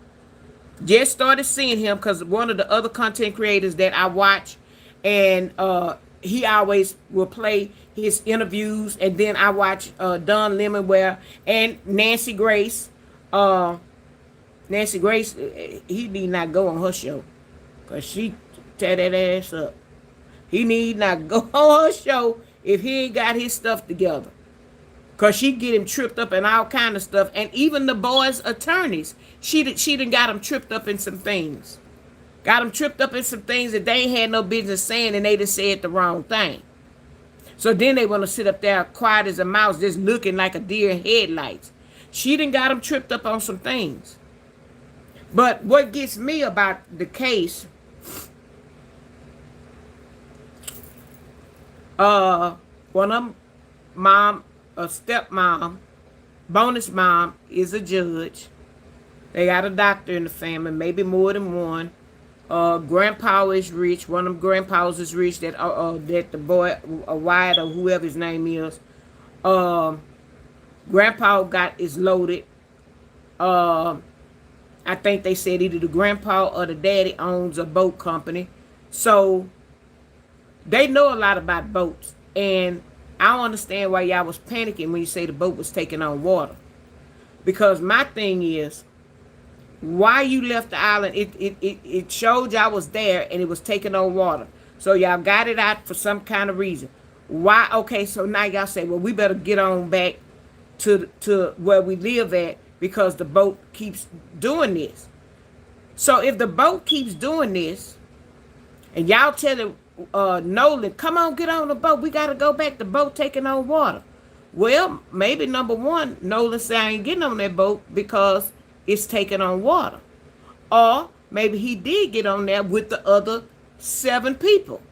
Just started seeing him because one of the other content creators that I watch, and he always will play his interviews, and then I watch Don Lemonware and Nancy Grace. Nancy Grace, he need not go on her show because she tear that ass up. He need not go on her show if he ain't got his stuff together, because she get him tripped up in all kind of stuff. And even the boys' attorneys, she done got him tripped up in some things. Got him tripped up in some things that they ain't had no business saying, and they just said the wrong thing. So then they want to sit up there quiet as a mouse, just looking like a deer in headlights. She done got them tripped up on some things. But what gets me about the case, one of them, mom, a stepmom, bonus mom is a judge. They got a doctor in the family, maybe more than one. Grandpa is rich. One of them grandpas is rich. That the boy, Wyatt or whoever his name is, grandpa got is loaded. I think they said either the grandpa or the daddy owns a boat company, so they know a lot about boats. And I don't understand why y'all was panicking when you say the boat was taking on water. Because my thing is, why you left the island? It showed y'all was there and it was taking on water. So y'all got it out for some kind of reason. Why? Okay, so now y'all say, well, we better get on back to where we live at because the boat keeps doing this. So if the boat keeps doing this, and y'all telling Nolan, come on, get on the boat. We got to go back. The boat taking on water. Well, maybe number one, Nolan said I ain't getting on that boat because it's taking on water. Or maybe he did get on there with the other 7 people.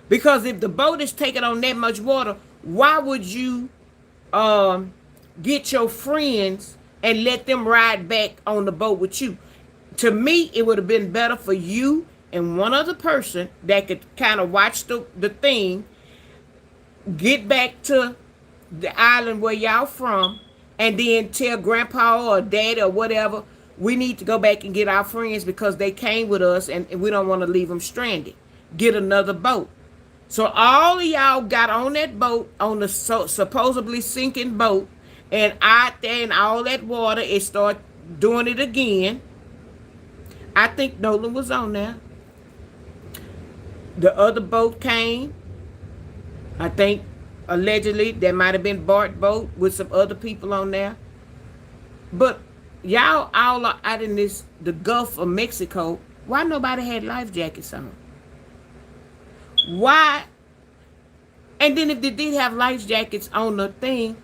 Because if the boat is taking on that much water, why would you get your friends and let them ride back on the boat with you? To me, it would have been better for you and one other person that could kind of watch the thing, get back to the island where y'all from, and then tell grandpa or dad or whatever, we need to go back and get our friends because they came with us and we don't want to leave them stranded. Get another boat. So all of y'all got on that boat, on the supposedly sinking boat, and out there in all that water, it started doing it again. I think Nolan was on there. The other boat came. I think allegedly there might have been Bart's boat with some other people on there. But y'all all are out in the Gulf of Mexico. Why nobody had life jackets on? Why? And then if they did have life jackets on the thing,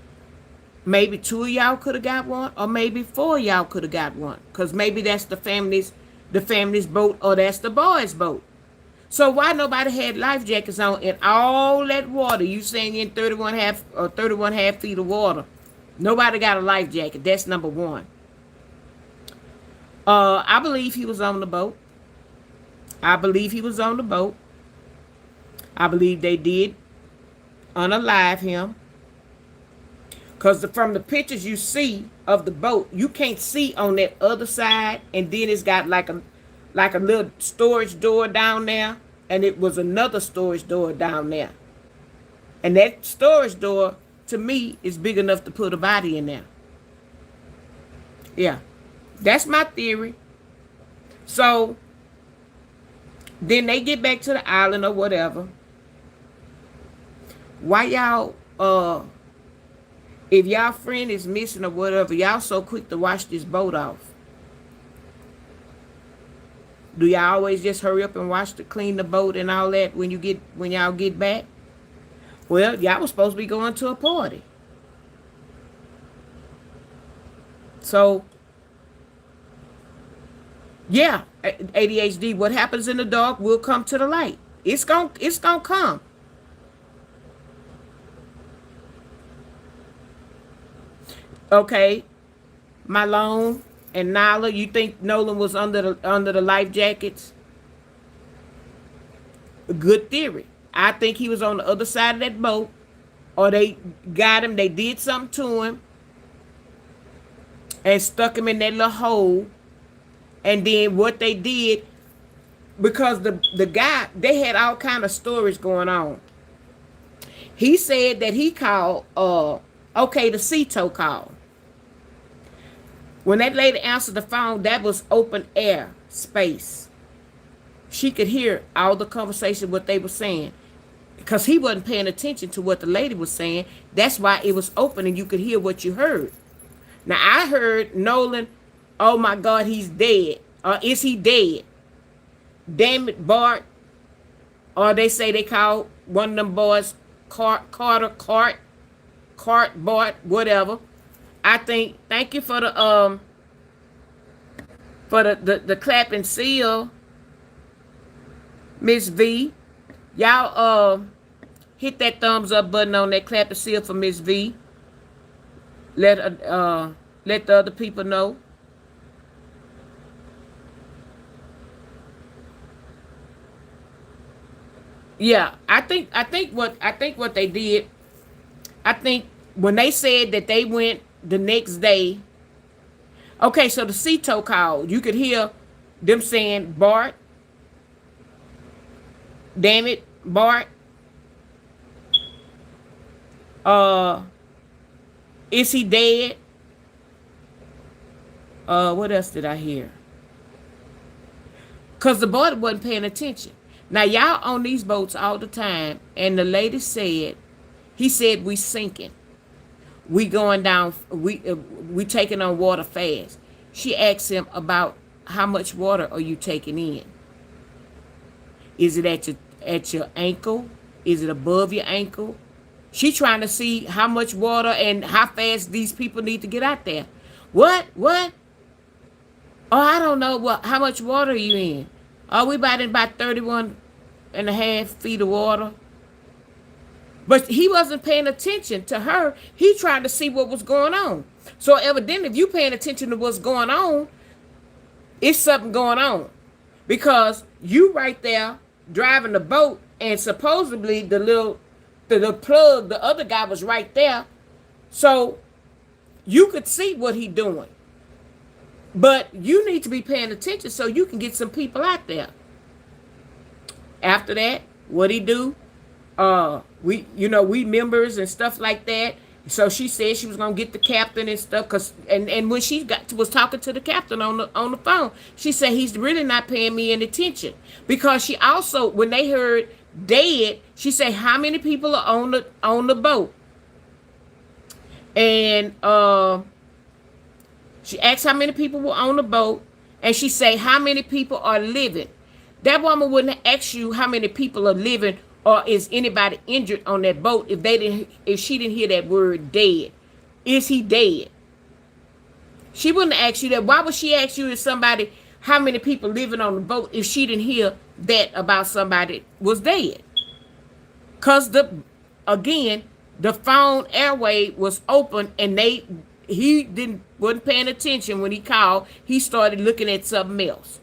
maybe 2 of y'all could have got one, or maybe 4 of y'all could have got one. Because maybe that's the family's boat, or that's the boys' boat. So why nobody had life jackets on in all that water? You saying in 31 half feet of water. Nobody got a life jacket. That's number one. I believe he was on the boat. I believe they did unalive him. Because from the pictures you see of the boat, you can't see on that other side. And then it's got like a little storage door down there. And it was another storage door down there. And that storage door, to me, is big enough to put a body in there. Yeah. That's my theory. So, then they get back to the island or whatever. Why y'all, if y'all friend is missing or whatever, y'all so quick to wash this boat off? Do y'all always just hurry up and clean the boat and all that when y'all get back? Well, y'all was supposed to be going to a party. So, yeah, ADHD, what happens in the dark will come to the light. It's gonna come. Okay, Malone and Nala, you think Nolan was under the life jackets? A good theory. I think he was on the other side of that boat, or they got him. They did something to him and stuck him in that little hole. And then what they did, because the guy, they had all kind of stories going on. He said that he called, the Cito called. When that lady answered the phone, that was open air space. She could hear all the conversation, what they were saying. Because he wasn't paying attention to what the lady was saying. That's why it was open and you could hear what you heard. Now, I heard Nolan, oh my God, he's dead. Or is he dead? Damn it, Bart. Or they say they called one of them boys Bart, whatever. I think thank you for the clap and seal, Miss V. Y'all hit that thumbs up button on that clap and seal for Miss V. Let let the other people know. Yeah, I think what they did. I think when they said that they went the next day. Okay, so the CETO called. You could hear them saying, Bart, damn it, Bart, uh, is he dead? What else did I hear? Because the boy wasn't paying attention. Now, y'all on these boats all the time, and the lady said, he said, we sinking. We going down, we taking on water fast. She asked him about how much water are you taking in? Is it at your ankle? Is it above your ankle? She trying to see how much water and how fast these people need to get out there. What? Oh, I don't know. How much water are you in? Oh, we about 31 and a half feet of water. But he wasn't paying attention to her. He tried to see what was going on. So evidently, if you paying attention to what's going on, it's something going on. Because you right there driving the boat, and supposedly the plug, the other guy was right there. So you could see what he doing. But you need to be paying attention so you can get some people out there. After that, what he do? We members and stuff like that. So she said she was gonna get the captain and stuff, and when she was talking to the captain on the phone, she said he's really not paying me any attention, because she also, when they heard dead, she said how many people are on the boat, and she asked how many people were on the boat, and she said how many people are living. That woman wouldn't ask you how many people are living or is anybody injured on that boat if she didn't hear that word dead. Is he dead? She wouldn't ask you that. Why would she ask you how many people living on the boat if she didn't hear that about somebody was dead? Cause the phone airway was open, and he wasn't paying attention when he called. He started looking at something else.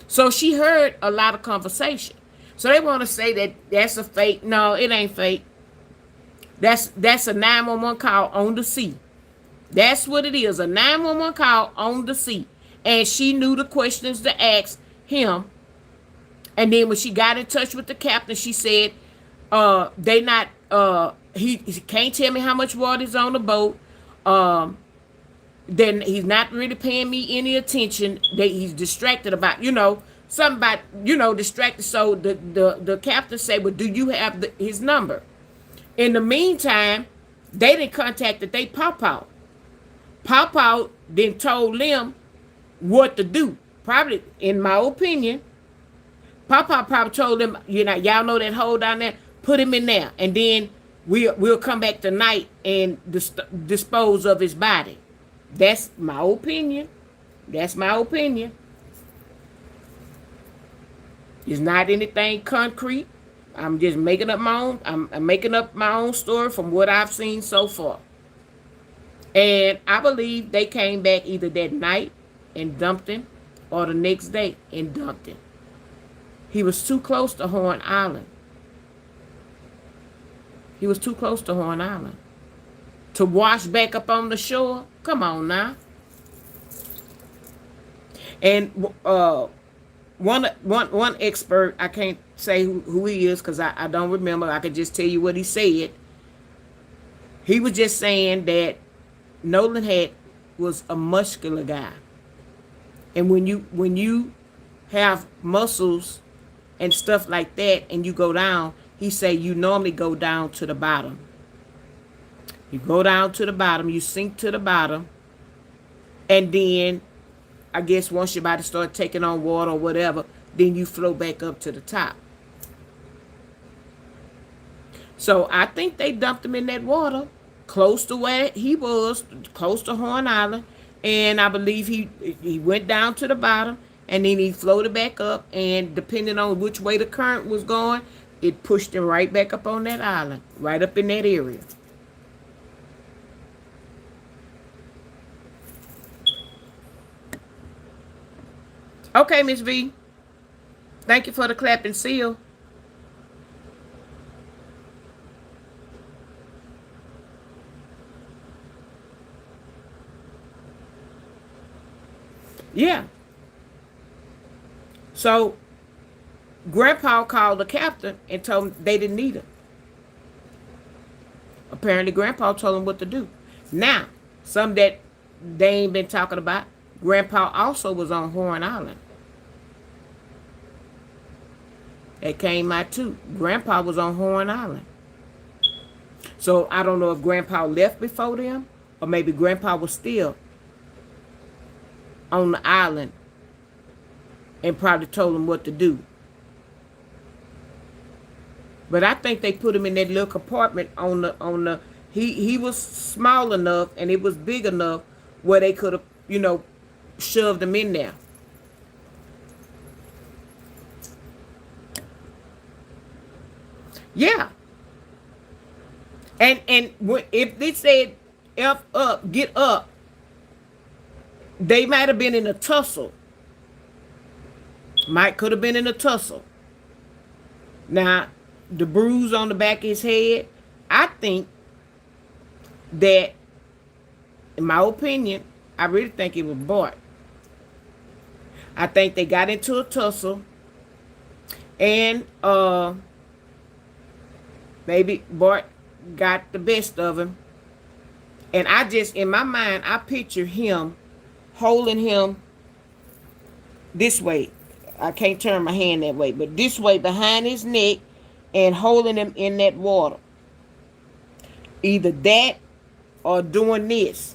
So she heard a lot of conversation. So they want to say that that's a fake. No, it ain't fake. That's a 911 call on the sea. That's what it is, a 911 call on the sea. And she knew the questions to ask him. And then when she got in touch with the captain, she said, he can't tell me how much water is on the boat. Then he's not really paying me any attention. That he's distracted about, something about, distracted. So the captain said, well, do you have his number? In the meantime, they didn't contacted they Pop-Out. Pop-Out then told them what to do. Probably, in my opinion, Pop-Out probably told them, y'all know that hole down there? Put him in there. And then we'll come back tonight and dispose of his body. That's my opinion. That's my opinion. It's not anything concrete. I'm just making up my own. I'm making up my own story from what I've seen so far. And I believe they came back either that night and dumped him, or the next day and dumped him. He was too close to Horn Island. He was too close to Horn Island to wash back up on the shore. Come on now. And one expert, I can't say who he is because I don't remember. I can just tell you what he said. He was just saying that Nolan was a muscular guy. And when you have muscles and stuff like that and you go down, he said you normally go down to the bottom. You go down to the bottom, you sink to the bottom, and then I guess once your body starts taking on water or whatever, then you float back up to the top. So I think they dumped him in that water, close to where he was, close to Horn Island, and I believe he went down to the bottom, and then he floated back up, and depending on which way the current was going, it pushed him right back up on that island, right up in that area. Okay, Miss V. Thank you for the clap and seal. Yeah. So Grandpa called the captain and told him they didn't need him. Apparently, Grandpa told him what to do. Now, some that they ain't been talking about, Grandpa also was on Horn Island. That came out too. Grandpa was on Horn Island. So I don't know if Grandpa left before them, or maybe Grandpa was still on the island and probably told him what to do. But I think they put him in that little compartment on the he was small enough and it was big enough where they could have, shoved him in there. Yeah. And if they said F up, get up, they might have been in a tussle. Might could have been in a tussle. Now, the bruise on the back of his head, I think that, in my opinion, I really think it was Bart. I think they got into a tussle, and maybe Bart got the best of him. And I just, in my mind, I picture him holding him this way. I can't turn my hand that way, but this way behind his neck and holding him in that water. Either that or doing this,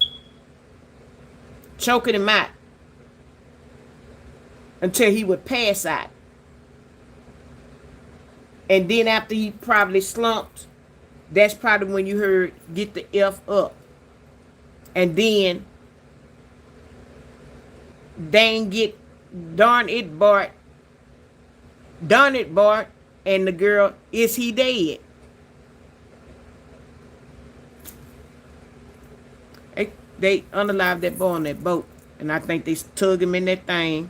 choking him out until he would pass out. And then after he probably slumped, that's probably when you heard get the F up. And then dang it, darn it, Bart. Darn it, Bart. And the girl, is he dead? They unalived that boy on that boat. And I think they tugged him in that thing.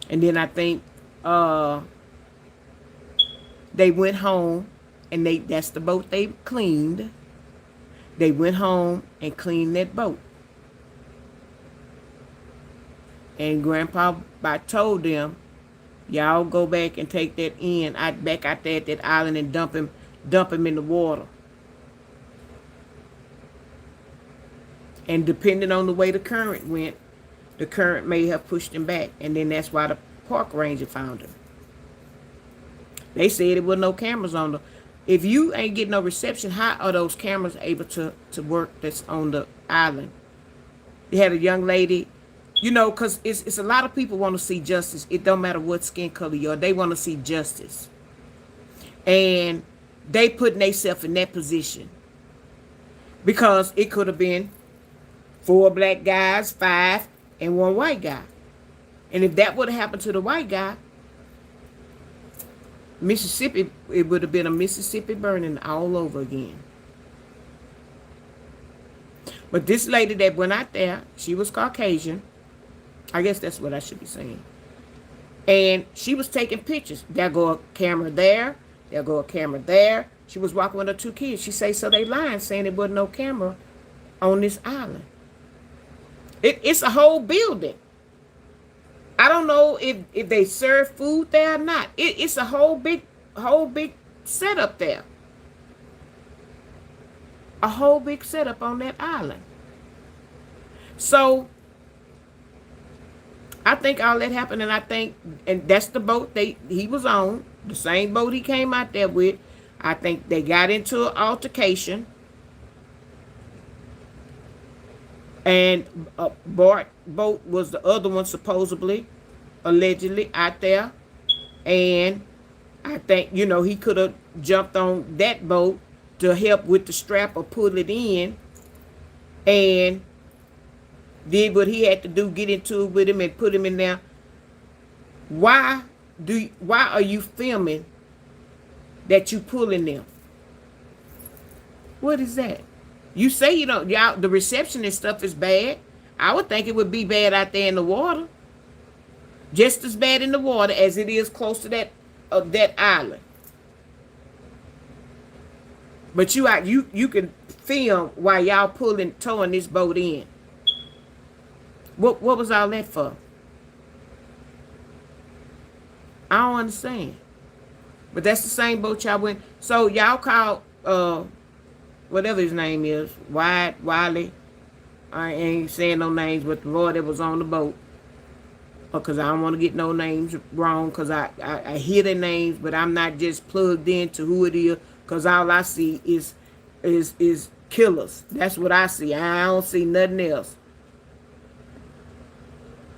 And then I think they went home and that's the boat they cleaned. They went home and cleaned that boat. And Grandpa told them, y'all go back and take that back out there at that island and dump him in the water. And depending on the way the current went, the current may have pushed him back. And then that's why the park ranger found him. They said there were no cameras on the. If you ain't getting no reception, how are those cameras able to work that's on the island? They had a young lady, because it's a lot of people want to see justice. It don't matter what skin color you are. They want to see justice. And they putting themselves in that position. Because it could have been 4 black guys, 5, and 1 white guy. And if that would have happened to the white guy, Mississippi, it would have been a Mississippi burning all over again. But this lady that went out there, she was Caucasian. I guess that's what I should be saying. And she was taking pictures. There go a camera there. There go a camera there. She was walking with her 2 kids. She say, so they lying, saying there wasn't no camera on this island. It's a whole building. I don't know if they serve food there or not. It's a whole big setup there. A whole big setup on that island. So I think all that happened, and that's the boat he was on, the same boat he came out there with. I think they got into an altercation. And Bart boat was the other one, supposedly, allegedly, out there. And I think, he could have jumped on that boat to help with the strap or pull it in and did what he had to do, get into it with him and put him in there. Why are you filming that you pulling them? What is that? You say you don't, y'all, the reception and stuff is bad. I would think it would be bad out there in the water. Just as bad in the water as it is close to that island. But you can film while y'all towing this boat in. What was all that for? I don't understand. But that's the same boat y'all went. So y'all called whatever his name is, Wiley. I ain't saying no names, but the boy that was on the boat. Because I don't want to get no names wrong, because I hear the names, but I'm not just plugged into who it is, because all I see is killers. That's what I see. I don't see nothing else.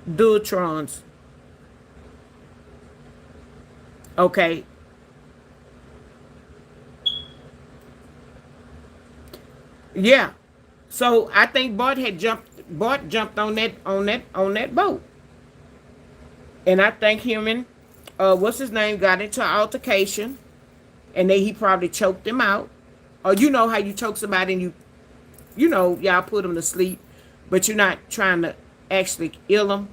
Duotrons. Okay. Yeah. So I think Bart jumped on that boat. And I think him and what's his name got into an altercation, and then he probably choked him out. Or you know how you choke somebody and y'all put them to sleep, but you're not trying to actually ill them.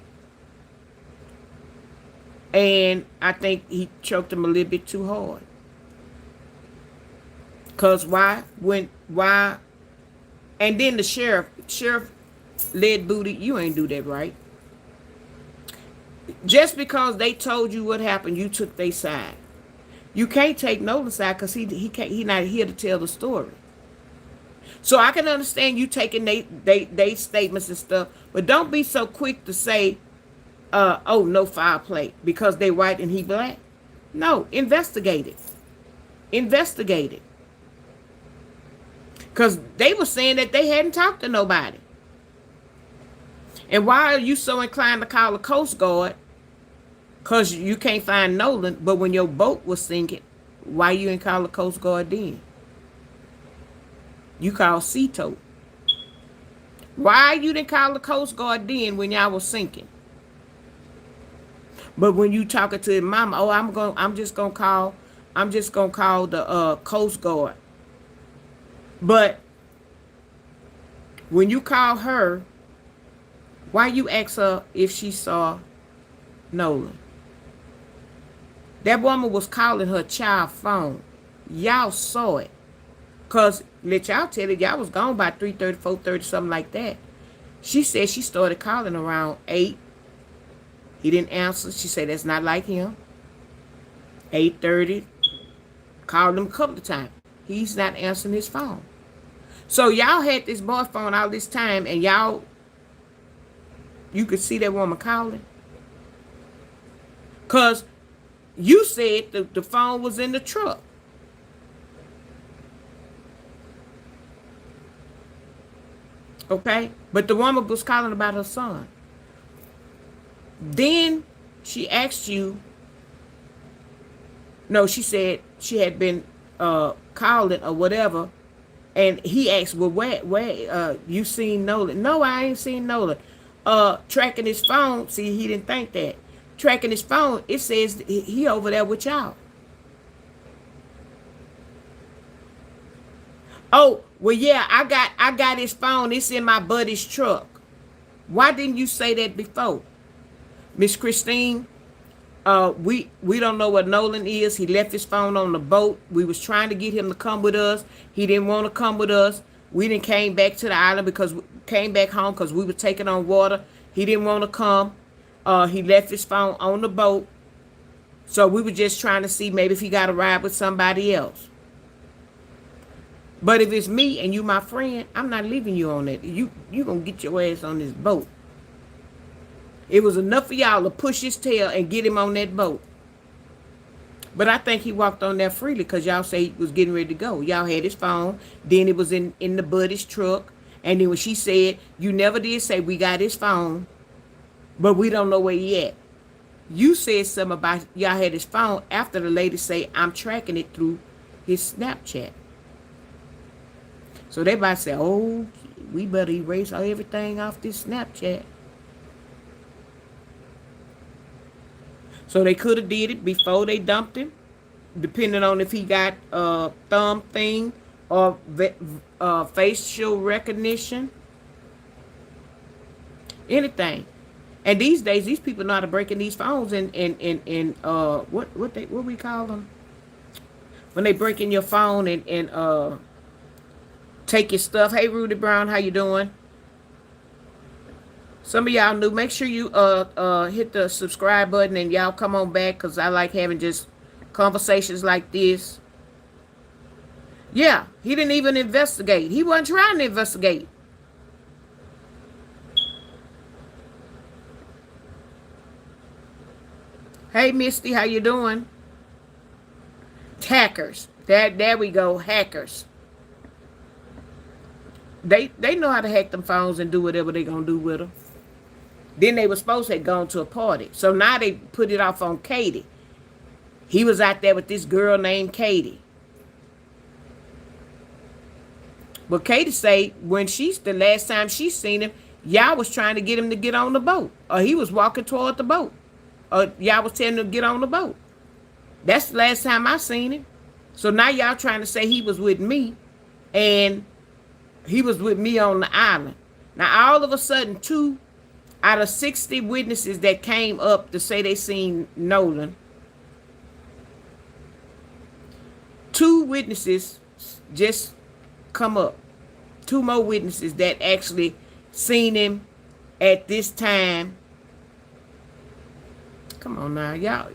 And I think he choked him a little bit too hard. Cause why? And then the sheriff led booty. You ain't do that right. Just because they told you what happened, you took their side. You can't take Nolan's side because he not here to tell the story. So I can understand you taking they statements and stuff, but don't be so quick to say, oh, no foul play because they white and he black. No, investigate it. Investigate it. Because they were saying that they hadn't talked to nobody. And why are you so inclined to call the Coast Guard? Because you can't find Nolan, but when your boat was sinking, why you didn't call the Coast Guard then? You called Ceto. Why you didn't call the Coast Guard then when y'all was sinking? But when you talking to his mama, oh, I'm just gonna call the Coast Guard. But when you call her, why you ask her if she saw Nolan? That woman was calling her child phone. Y'all saw it. Because, let y'all tell it, y'all was gone by 3:30, 4:30, something like that. She said she started calling around 8. He didn't answer. She said that's not like him. 8:30. Called him a couple of times. He's not answering his phone. So y'all had this boy phone all this time, and you could see that woman calling. Because you said the phone was in the truck. Okay? But the woman was calling about her son. Then she asked you, no, she said she had been calling or whatever. And he asked, well, where you seen Nolan? No, I ain't seen Nolan. Tracking his phone. See, he didn't think that. Tracking his phone, it says he over there with y'all. Oh, well, yeah, I got his phone. It's in my buddy's truck. Why didn't you say that before? Miss Christine, we don't know what Nolan is. He left his phone on the boat. We was trying to get him to come with us. He didn't want to come with us. We didn't came back to the island came back home because we were taking on water. He didn't want to come. He left his phone on the boat. So we were just trying to see maybe if he got a ride with somebody else. But if it's me and you my friend, I'm not leaving you on that. You gonna get your ass on this boat. It was enough for y'all to push his tail and get him on that boat. But I think he walked on there freely because y'all say he was getting ready to go. Y'all had his phone. Then it was in the buddy's truck. And then when she said, you never did say we got his phone, but we don't know where he at. You said something about y'all had his phone after the lady say, I'm tracking it through his Snapchat. So they might say, oh, we better erase everything off this Snapchat. So they could have did it before they dumped him, depending on if he got a thumb thing or facial recognition, anything. And these days, these people know how to break in these phones and what we call them when they break in your phone and take your stuff. Hey, Rudy Brown, how you doing? Some of y'all new. Make sure you hit the subscribe button and y'all come on back, because I like having just conversations like this. Yeah, he didn't even investigate. He wasn't trying to investigate. Hey, Misty, how you doing? Hackers. There we go, hackers. They know how to hack them phones and do whatever they gonna do with them. Then they were supposed to have gone to a party. So now they put it off on Katie. He was out there with this girl named Katie. But Katie say the last time she seen him, y'all was trying to get him to get on the boat. Or he was walking toward the boat. Or y'all was telling him to get on the boat. That's the last time I seen him. So now y'all trying to say he was with me. And he was with me on the island. Now all of a sudden, 2 out of 60 witnesses that came up to say they seen Nolan, 2 witnesses just come up. 2 more witnesses that actually seen him at this time. Come on now, y'all.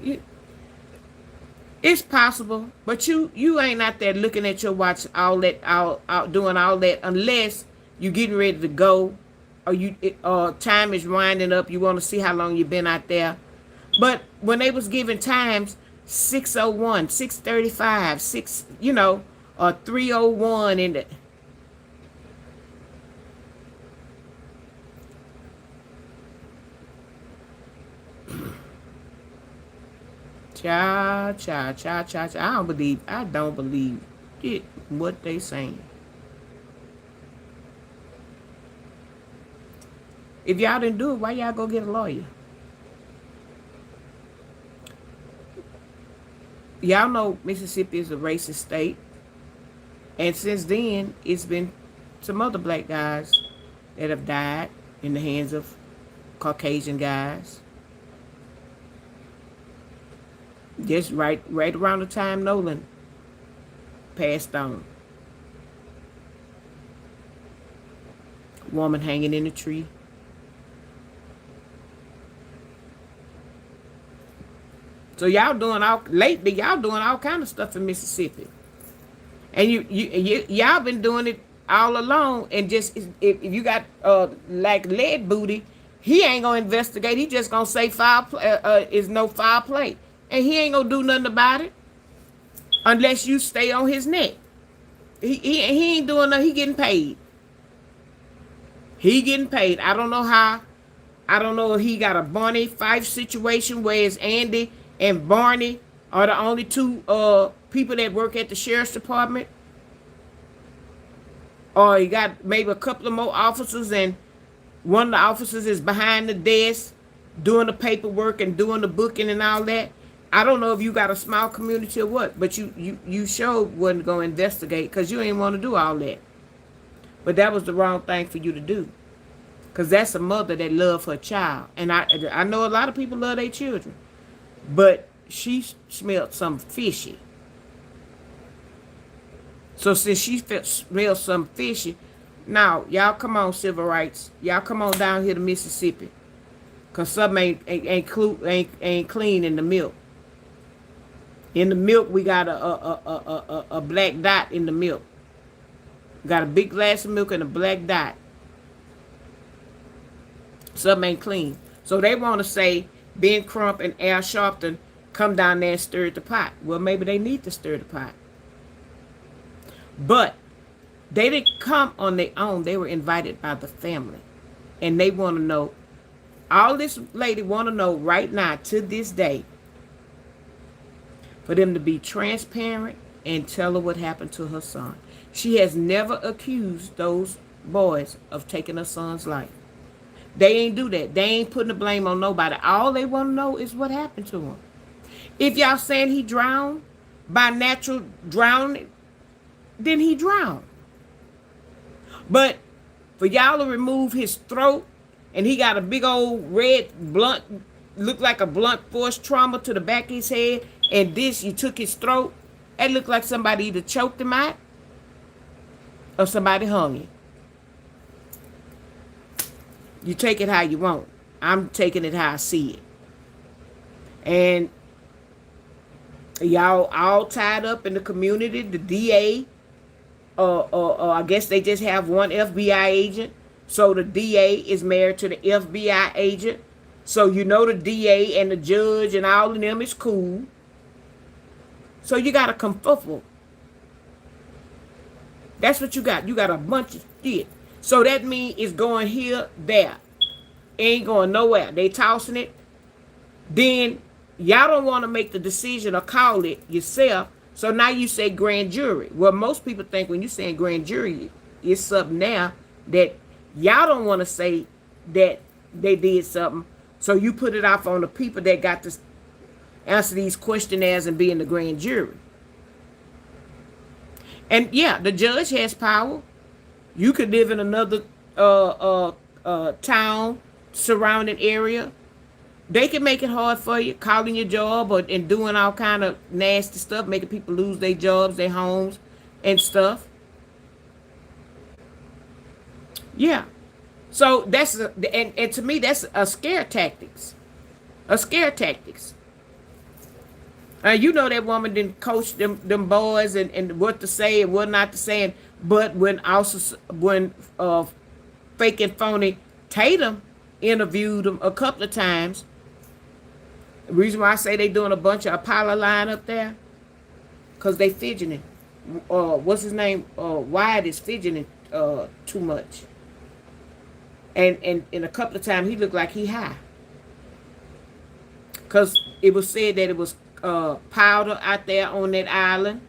It's possible, but you ain't out there looking at your watch all doing all that unless you getting ready to go, or time is winding up. You want to see how long you've been out there. But when they was giving times, 6:01, 6:35, 3:01 in the. Cha. I don't believe it, what they saying. If y'all didn't do it, why y'all go get a lawyer? Y'all know Mississippi is a racist state. And since then, it's been some other black guys that have died in the hands of Caucasian guys. Just right around the time Nolan passed on. Woman hanging in a tree. So y'all doing all kind of stuff in Mississippi. And y'all been doing it all along. And just if you got like lead booty, he ain't gonna investigate. He just gonna say is no foul play. And he ain't gonna do nothing about it unless you stay on his neck. He ain't doing nothing. He getting paid. He getting paid. I don't know how. I don't know if he got a Barney Fife situation where it's Andy and Barney are the only 2 people that work at the sheriff's department. Or he got maybe a couple of more officers, and one of the officers is behind the desk doing the paperwork and doing the booking and all that. I don't know if you got a small community or what, but you sure wasn't going to investigate because you ain't want to do all that. But that was the wrong thing for you to do, because that's a mother that loves her child. And I know a lot of people love their children, but she smelled something fishy. So since she smelled something fishy, now y'all come on, civil rights. Y'all come on down here to Mississippi, because something ain't clean in the milk. In the milk, we got a black dot in the milk. Got a big glass of milk and a black dot. Something ain't clean. So they want to say Ben Crump and Al Sharpton come down there and stir the pot. Well, maybe they need to stir the pot. But they didn't come on their own. They were invited by the family. And they want to know All this lady want to know right now, to this day, for them to be transparent and tell her what happened to her son. She has never accused those boys of taking her son's life. They ain't do that. They ain't putting the blame on nobody. All they want to know is what happened to him. If y'all saying he drowned by natural drowning, then he drowned. But for y'all to remove his throat, and he got a big old red blunt, looked like a blunt force trauma to the back of his head, and this, you took his throat, it looked like somebody either choked him out or somebody hung him. You take it how you want. I'm taking it how I see it. And y'all all tied up in the community. The DA, I guess they just have one FBI agent. So the DA is married to the FBI agent. So you know the DA and the judge and all of them is cool. So you got a kerfuffle. That's what you got. You got a bunch of shit. So that means it's going here, there. Ain't going nowhere. They tossing it. Then y'all don't want to make the decision or call it yourself. So now you say grand jury. Well, most people think when you saying grand jury, it's something now that y'all don't want to say that they did something. So you put it off on the people that got to answer these questionnaires and be in the grand jury. And yeah, the judge has power. You could live in another town, surrounding area. They can make it hard for you, calling your job and doing all kind of nasty stuff, making people lose their jobs, their homes, and stuff. Yeah. So that's and to me that's a scare tactics. A scare tactics. You know that woman didn't coach them boys and what to say and what not to say. But when fake and phony Tatum interviewed them a couple of times. The reason why I say they doing a bunch of Apollo line up there, because they fidgeting. What's his name? Wyatt is fidgeting too much. And a couple of times he looked like he high. Because it was said that it was powder out there on that island.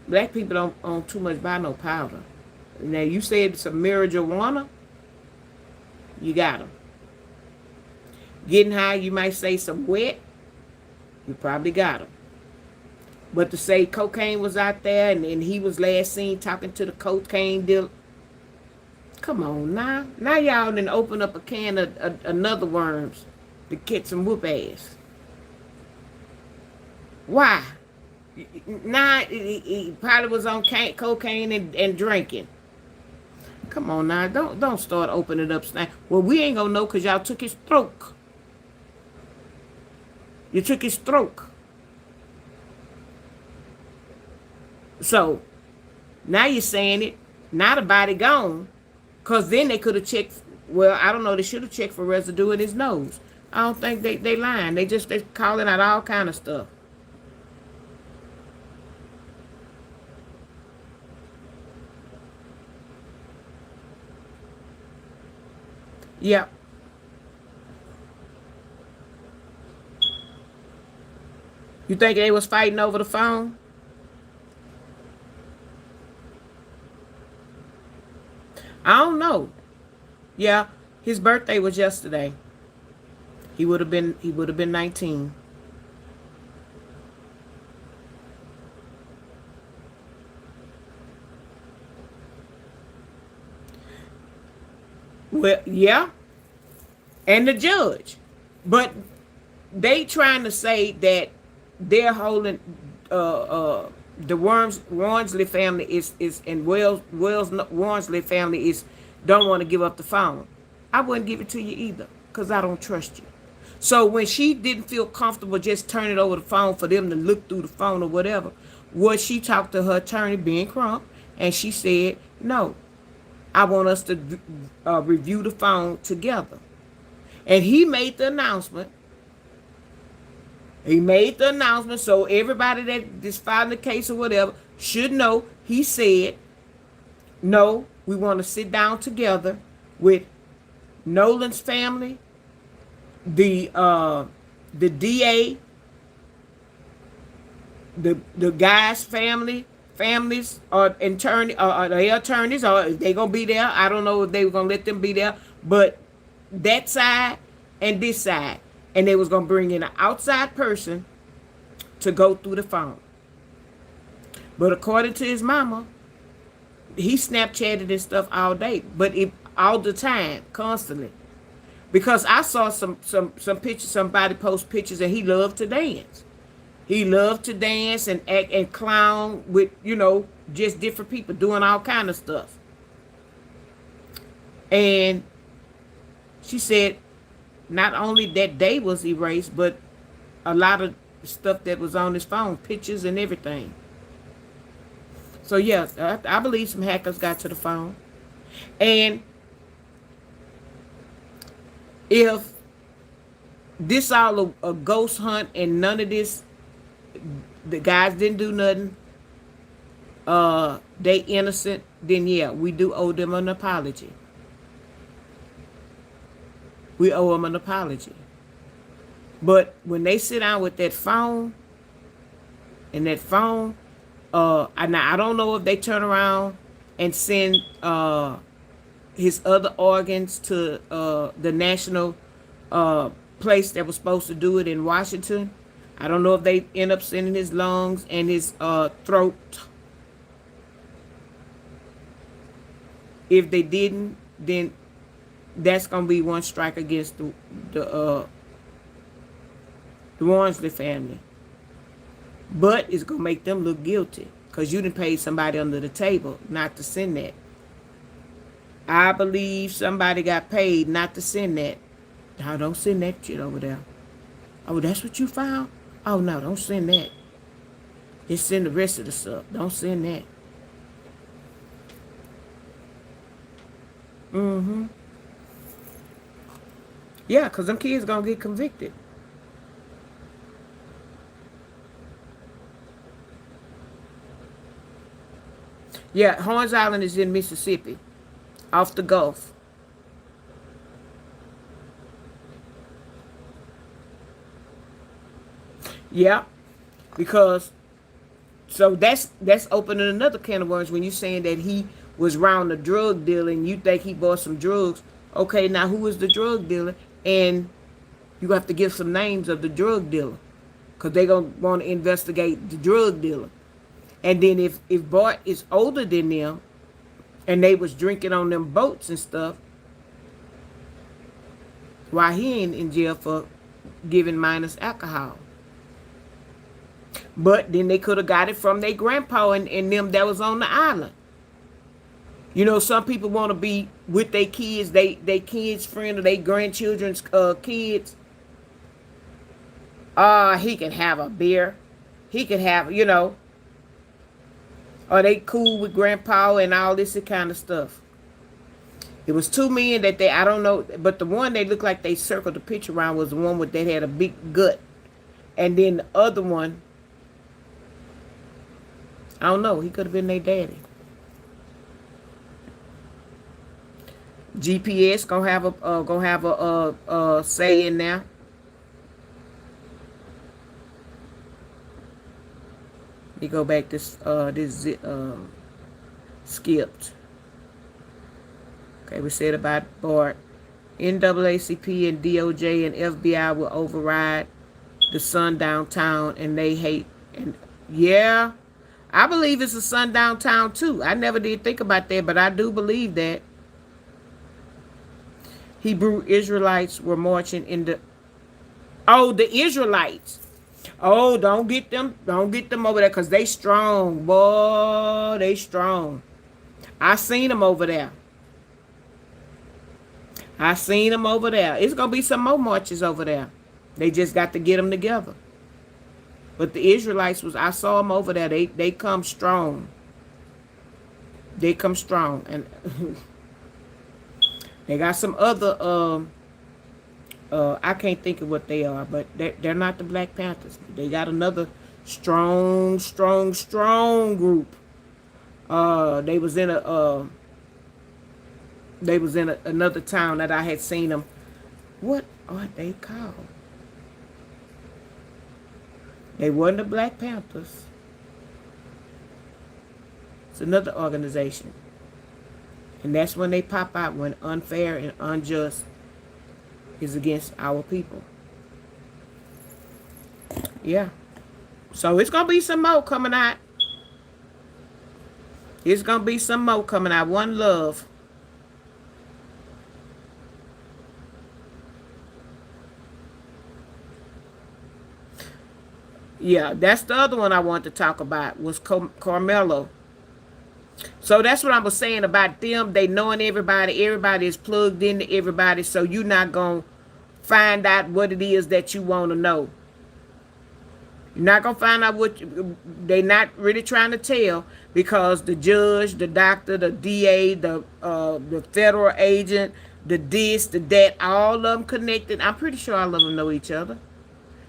Black people don't too much buy no powder. Now you said it's a marijuana, you got them. Getting high, you might say some wet, you probably got them. But to say cocaine was out there and he was last seen talking to the cocaine dealer, come on now. Now y'all done open up a can of another worms to catch some whoop ass. Why? Nah, he probably was on cocaine and drinking. Come on now, don't start opening up snacks. Well, we ain't gonna know because y'all took his throat. You took his throat. So now you're saying it. Now the body gone. Because then they could have checked. Well, I don't know. They should have checked for residue in his nose. I don't think they lying. They calling out all kind of stuff. Yep. You think they was fighting over the phone? I don't know. Yeah, his birthday was yesterday. He would have been 19. Well, yeah. And the judge. But they trying to say that they're holding the Warnsley family is and Wells Warnsley family is don't want to give up the phone. I wouldn't give it to you either because I don't trust you. So when she didn't feel comfortable just turning over the phone for them to look through the phone or whatever, what she talked to her attorney, Ben Crump, and she said, no, I want us to review the phone together. And he made the announcement. He made the announcement so everybody that is filing the case or whatever should know. He said, No, we want to sit down together with Nolan's family, the uh, the DA, the guy's families or or the attorneys, or they gonna be there. I don't know if they were gonna let them be there, but that side and this side, and they was gonna bring in an outside person to go through the phone. But according to his mama, he Snapchatted and stuff all day, but all the time, constantly. Because I saw some pictures, somebody post pictures, and he loved to dance. He loved to dance and act and clown with, just different people doing all kind of stuff. And she said not only that day was erased, but a lot of stuff that was on his phone, pictures and everything. So yes, I believe some hackers got to the phone. And if this all a ghost hunt and none of this, the guys didn't do nothing, they innocent, then yeah, we do owe them an apology. We owe them an apology. But when they sit down with that phone, and that phone, I don't know if they turn around and send his other organs to the national place that was supposed to do it in Washington. I don't know if they end up sending his lungs and his throat. If they didn't, then that's gonna be one strike against the Warrensley family. But it's gonna make them look guilty because you didn't pay somebody under the table not to send that. I believe somebody got paid not to send that. Now don't send that shit over there. Oh, that's what you found? Oh no, don't send that. Just send the rest of the stuff. Don't send that. Mm-hmm. Yeah, because them kids gonna get convicted. Yeah, Horns Island is in Mississippi, off the Gulf. Yeah, because so that's opening another can of worms when you're saying that he was around the drug dealer and you think he bought some drugs. Okay, now who is the drug dealer? And you have to give some names of the drug dealer because they're going to want to investigate the drug dealer. And then if Bart is older than them and they was drinking on them boats and stuff, why he ain't in jail for giving minors alcohol? But then they could have got it from their grandpa and them that was on the island. Some people want to be with their kids, they kids' friend or their grandchildren's kids. He can have a beer. He can have, or they cool with grandpa and all this kind of stuff. It was two men that I don't know, but the one they looked like they circled the picture around was the one that had a big gut. And then the other one, I don't know, he could have been their daddy. GPS gonna have a say in there. Let me go back this skipped. Okay, we said about Bart. NAACP and DOJ and FBI will override the sundown town, and they hate. And yeah, I believe it's a sundown town too. I never did think about that, but I do believe that. Hebrew Israelites were marching in the. Oh, the Israelites. Oh, don't get them over there because they strong, boy. They strong. I seen them over there. It's gonna be some more marches over there. They just got to get them together. But the Israelites I saw them over there. They come strong. They come strong, and they got some other. I can't think of what they are, but they're not the Black Panthers. They got another strong group They was in another town that I had seen them. What are they called? They weren't the Black Panthers. It's another organization. And that's when they pop out, when unfair and unjust is against our people. Yeah. So it's going to be some more coming out. It's going to be some more coming out. One love. Yeah, that's the other one I wanted to talk about was Carmelo. So that's what I was saying about them. They knowing everybody. Everybody is plugged into everybody. So you're not going to find out what it is that you want to know. You're not going to find out they're not really trying to tell, because the judge, the doctor, the DA, the federal agent, the this, the that, all of them connected. I'm pretty sure all of them know each other.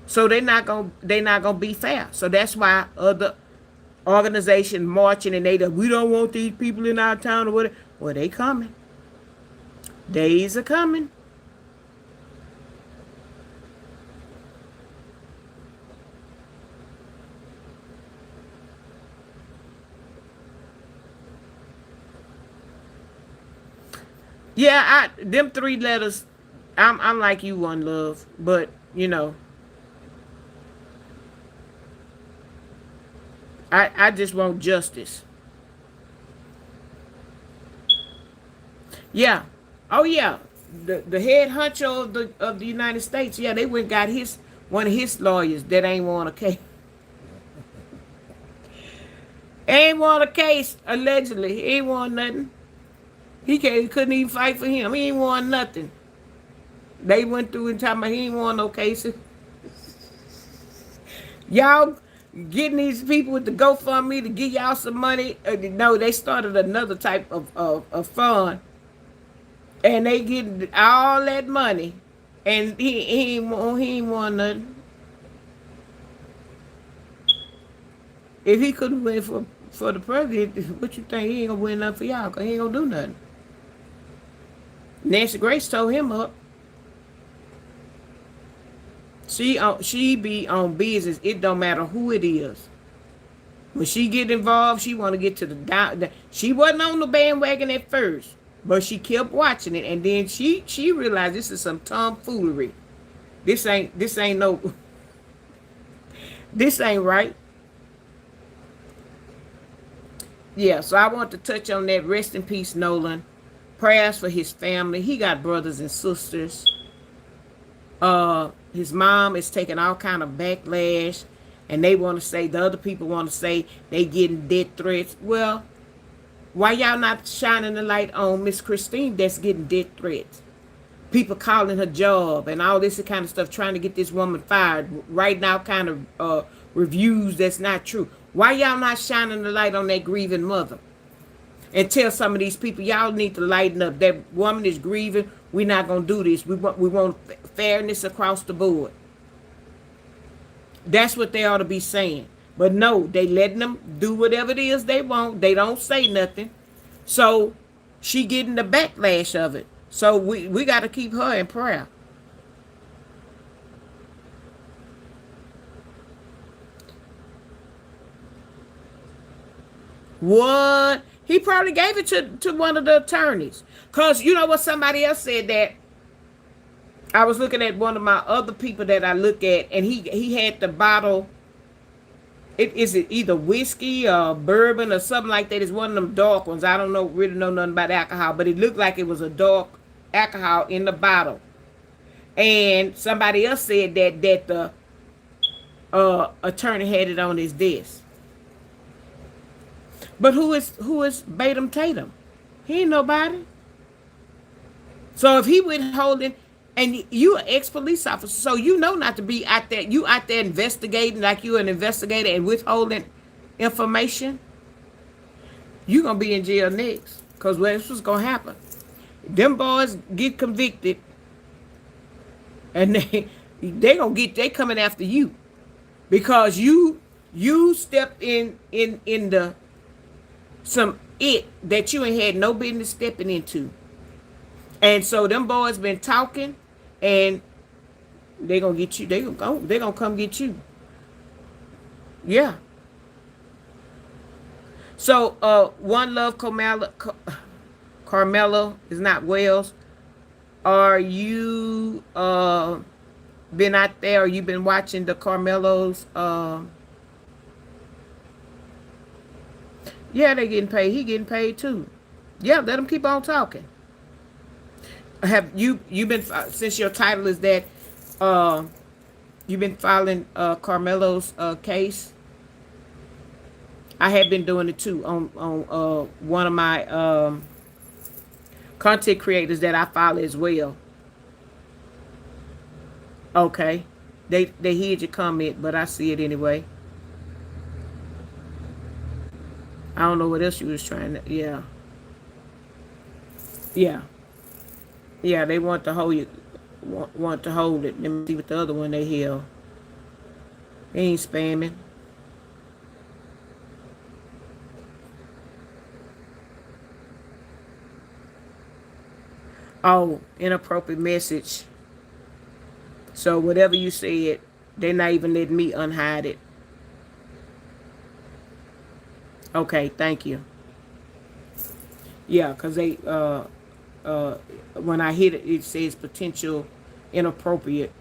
So they're not gonna be fair. So that's why other organizations marching and we don't want these people in our town or whatever. Well, they coming. Days are coming. Yeah, them 3 letters. I'm like you, One Love, but I just want justice. Yeah. Oh yeah. The head honcho of the United States. Yeah, they went and got one of his lawyers that ain't won a case. Ain't won a case allegedly. He ain't won nothing. Couldn't even fight for him. He ain't won nothing. They went through and talking about he ain't won no cases. Y'all getting these people with the GoFundMe to give y'all some money. No, they started another type of fund, and they getting all that money, and he ain't won nothing. If he couldn't win for the president, what you think, he ain't gonna win nothing for y'all? Cause he ain't gonna do nothing. Nancy Grace told him up. She be on business. It don't matter who it is. When she get involved, she want to get to the down. She wasn't on the bandwagon at first, but she kept watching it, and then she realized this is some tomfoolery. This ain't no. This ain't right. Yeah, so I want to touch on that. Rest in peace, Nolan. Prayers for his family. He got brothers and sisters. His mom is taking all kind of backlash, and the other people want to say they getting death threats. Well, why y'all not shining the light on Miss Christine that's getting death threats? People calling her job and all this kind of stuff, trying to get this woman fired. Right now, kind of reviews that's not true. Why y'all not shining the light on that grieving mother? And tell some of these people, y'all need to lighten up. That woman is grieving. We're not gonna do this. We want fairness across the board. That's what they ought to be saying. But no, they letting them do whatever it is they want. They don't say nothing. So she getting the backlash of it. So we got to keep her in prayer. What? He probably gave it to one of the attorneys. Because you know what, somebody else said that. I was looking at one of my other people that I look at, and he had the bottle. Is it either whiskey or bourbon or something like that? It's one of them dark ones. I don't really know nothing about alcohol, but it looked like it was a dark alcohol in the bottle. And somebody else said that the attorney had it on his desk. But who is Batum Tatum? He ain't nobody. So if he withholding, and you an ex-police officer, so you know not to be out there. You out there investigating like you an investigator and withholding information. You gonna be in jail next, cause what's gonna happen? Them boys get convicted, and they coming after you, because you stepped in the some it that you ain't had no business stepping into. And so them boys been talking, and they gonna get you. They gonna come get you. Yeah. So one love Carmelo is not Wales. Are you been out there? Or you been watching the Carmelos? Yeah, they getting paid. He getting paid too. Yeah, let him keep on talking. Have you been since your title is that? Uh, you been filing Carmelo's case. I have been doing it too on one of my content creators that I follow as well. Okay, they hid your comment, but I see it anyway. I don't know what else you was trying to. Yeah, yeah, yeah. They want to hold you. Want to hold it. Let me see what the other one they held. They ain't spamming. Oh, inappropriate message. So whatever you said, they're not even letting me unhide it. Okay, thank you. Yeah, cause they uh when I hit it, it says potential inappropriate.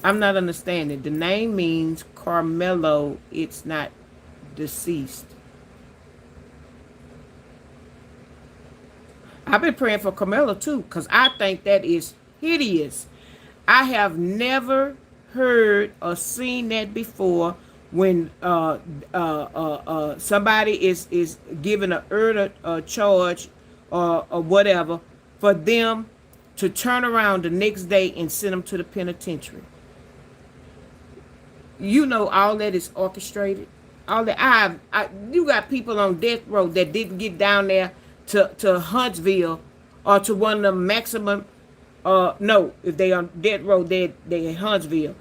I'm not understanding. The name means Carmelo. It's not deceased. I've been praying for Carmelo too, because I think that is hideous. I have never heard or seen that before when somebody is given a early charge or whatever for them to turn around the next day and send them to the penitentiary. You know all that is orchestrated. All that you got people on death row that didn't get down there to Huntsville or to one of the maximum. No, if they on death row, they in Huntsville.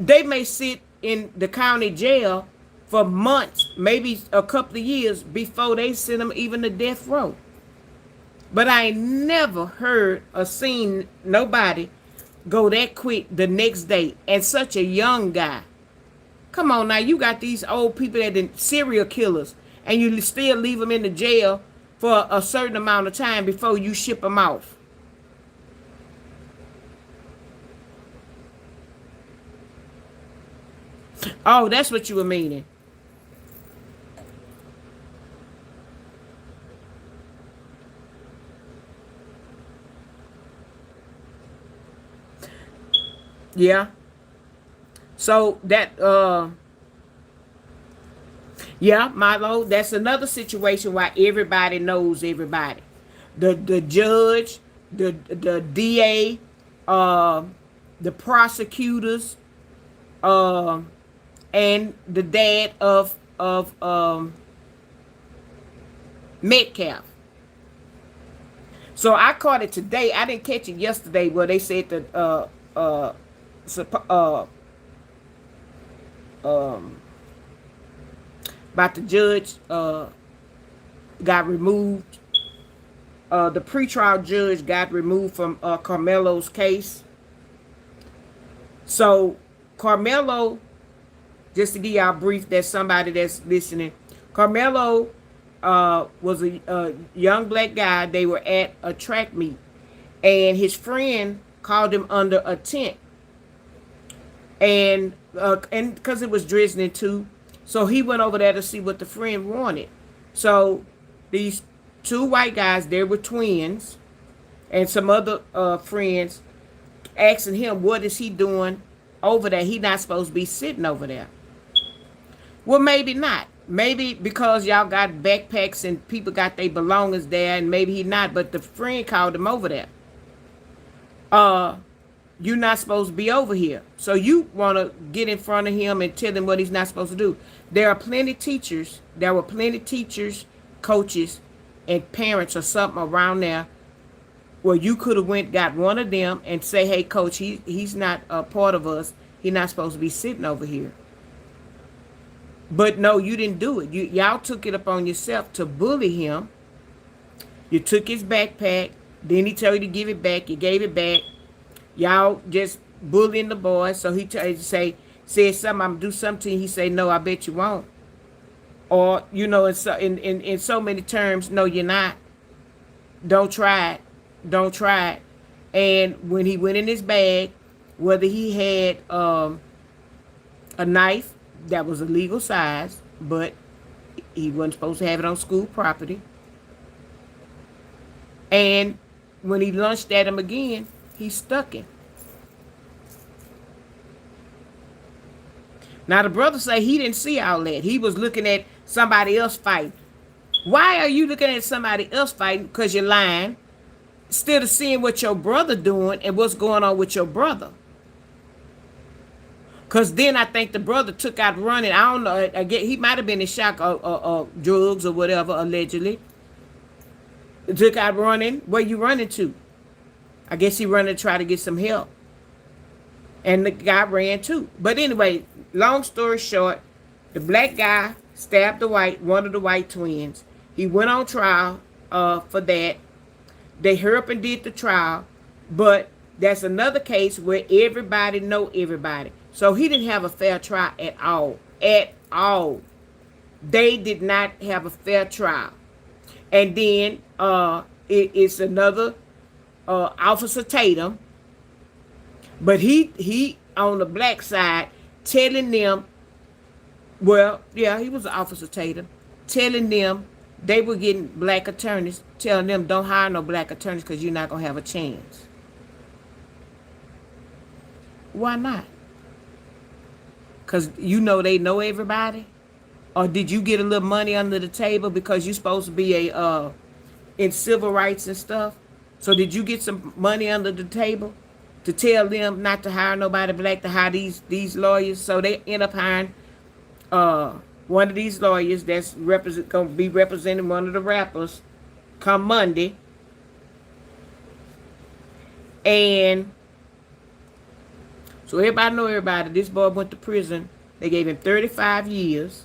They may sit in the county jail for months, maybe a couple of years before they send them even to death row. But I ain't never heard or seen nobody go that quick the next day, and such a young guy. Come on now, you got these old people that are serial killers, and you still leave them in the jail for a certain amount of time before you ship them off. Oh, that's what you were meaning. Yeah. So that yeah, Milo, that's another situation why everybody knows everybody. The judge, the DA, uh, the prosecutors, uh, and the dad of Metcalf. So I caught it today. I didn't catch it yesterday where they said that uh, uh, um, about the judge got removed. The pretrial judge got removed from Carmelo's case. So Carmelo, just to give y'all a brief, that's somebody that's listening. Carmelo was a young black guy. They were at a track meet, and his friend called him under a tent, and because it was drizzling too, so he went over there to see what the friend wanted. So these two white guys, they were twins, and some other friends asking him, what is he doing over there? He not supposed to be sitting over there. Well, maybe not. Maybe because y'all got backpacks and people got their belongings there, and maybe he not. But the friend called him over there. Uh, you're not supposed to be over here. So you want to get in front of him and tell him what he's not supposed to do. There are plenty teachers. There were plenty teachers, coaches and parents or something around there where you could have went got one of them and say, hey coach, he's not a part of us. He's not supposed to be sitting over here. But no, you didn't do it. Y'all took it upon yourself to bully him. You took his backpack. Then he told you to give it back. You gave it back. Y'all just bullying the boy. So he told you to said something, I'm going to do something to you. He say, no, I bet you won't. Or, in so many terms, no, you're not. Don't try it. Don't try it. And when he went in his bag, whether he had a knife that was a legal size, but he wasn't supposed to have it on school property. And when he lunged at him again, he stuck him. Now the brother say he didn't see all that. He was looking at somebody else fighting. Why are you looking at somebody else fighting? Because you're lying. Instead of seeing what your brother doing and what's going on with your brother. Because then I think the brother took out running. I don't know. He might have been in shock or drugs or whatever, allegedly. Took out running. Where you running to? I guess he running to try to get some help. And the guy ran too. But anyway, long story short, the black guy stabbed one of the white twins. He went on trial for that. They hurry up and did the trial. But that's another case where everybody know everybody. So he didn't have a fair trial at all. At all. They did not have a fair trial. And then it's another Officer Tatum. But he on the black side telling them, well, yeah, he was Officer Tatum, telling them they were getting black attorneys, telling them don't hire no black attorneys because you're not going to have a chance. Why not? Because they know everybody? Or did you get a little money under the table because you're supposed to be in civil rights and stuff? So did you get some money under the table to tell them not to hire nobody black, to hire these lawyers? So they end up hiring one of these lawyers that's going to be representing one of the rappers come Monday. And so everybody know everybody. This boy went to prison. They gave him 35 years.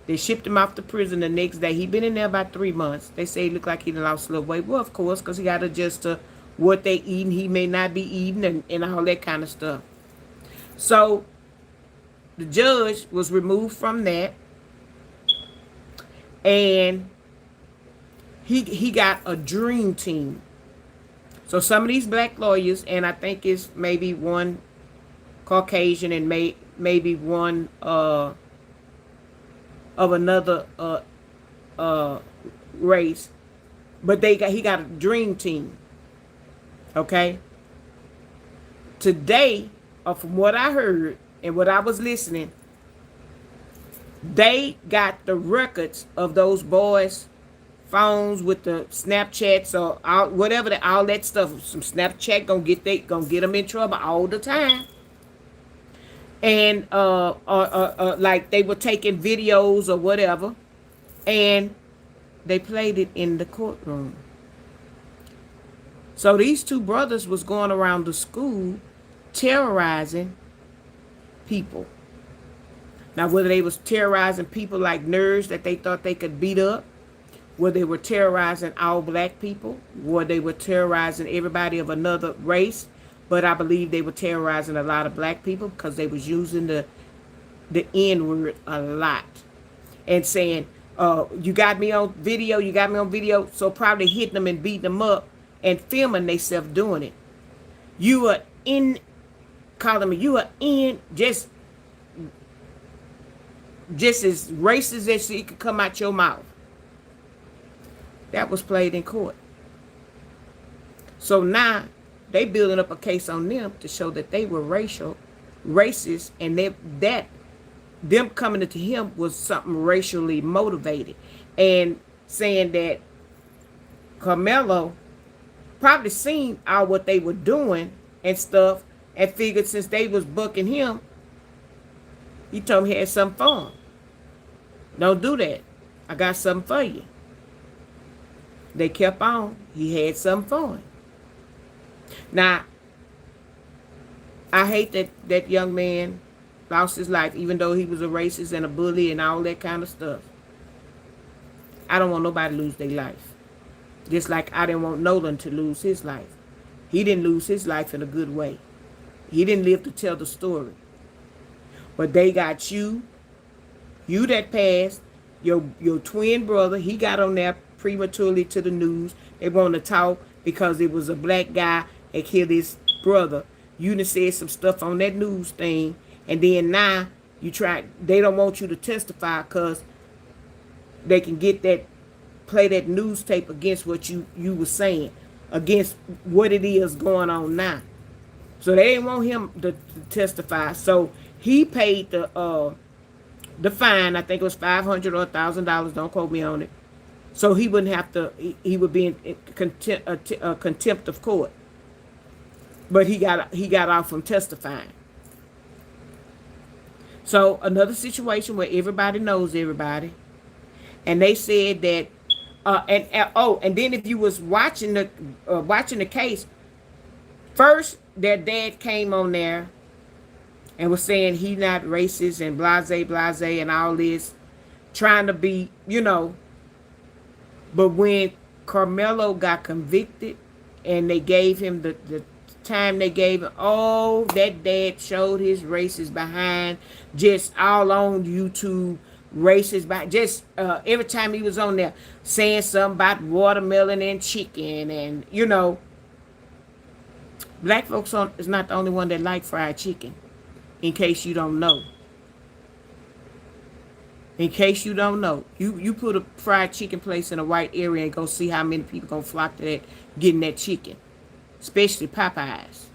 They shipped him off to prison the next day. He been in there about 3 months. They say he looked like he lost a little weight. Well, of course, because he got to adjust to what they eating. He may not be eating and all that kind of stuff. So the judge was removed from that. And he got a dream team. So some of these black lawyers, and I think it's maybe one Caucasian and maybe one of another race, but he got a dream team. Okay. Today, from what I heard and what I was listening, they got the records of those boys' phones with the Snapchats or all that stuff. Some Snapchat gonna get them in trouble all the time. And like they were taking videos or whatever, and they played it in the courtroom. So these two brothers was going around the school terrorizing people. Now, whether they was terrorizing people like nerds that they thought they could beat up, whether they were terrorizing all black people, whether they were terrorizing everybody of another race, but I believe they were terrorizing a lot of black people because they was using the N-word a lot and saying, you got me on video, so probably hitting them and beating them up and filming themselves doing it. You are in, just as racist as it could come out your mouth. That was played in court. So now they building up a case on them to show that they were racist, and them coming into him was something racially motivated, and saying that Karmelo probably seen all what they were doing and stuff, and figured since they was booking him, he told me he had something for him. Don't do that. I got something for you. They kept on. He had some fun. Now, I hate that young man lost his life, even though he was a racist and a bully and all that kind of stuff. I don't want nobody to lose their life. Just like I didn't want Nolan to lose his life. He didn't lose his life in a good way. He didn't live to tell the story. But they got you that passed, your twin brother, he got on there prematurely to the news. They want to talk because it was a black guy that killed his brother. You done said some stuff on that news thing, and then now they don't want you to testify because they can play that news tape against what you were saying, against what it is going on now. So they didn't want him to testify. So he paid the fine. I think it was $500 or $1,000. Don't quote me on it. So he wouldn't have to. He would be in contempt of court. But he got off from testifying. So another situation where everybody knows everybody, and they said that, and then if you was watching the case, first their dad came on there and was saying he not racist and blase and all this, trying to be, But when Karmelo got convicted and they gave him the time they gave him, oh, that dad showed his racist behind, just all on YouTube, racist behind, just every time he was on there saying something about watermelon and chicken, and black folks is not the only one that like fried chicken. In case you don't know. You put a fried chicken place in a white area and go see how many people gonna flock to that, getting that chicken. Especially Popeyes.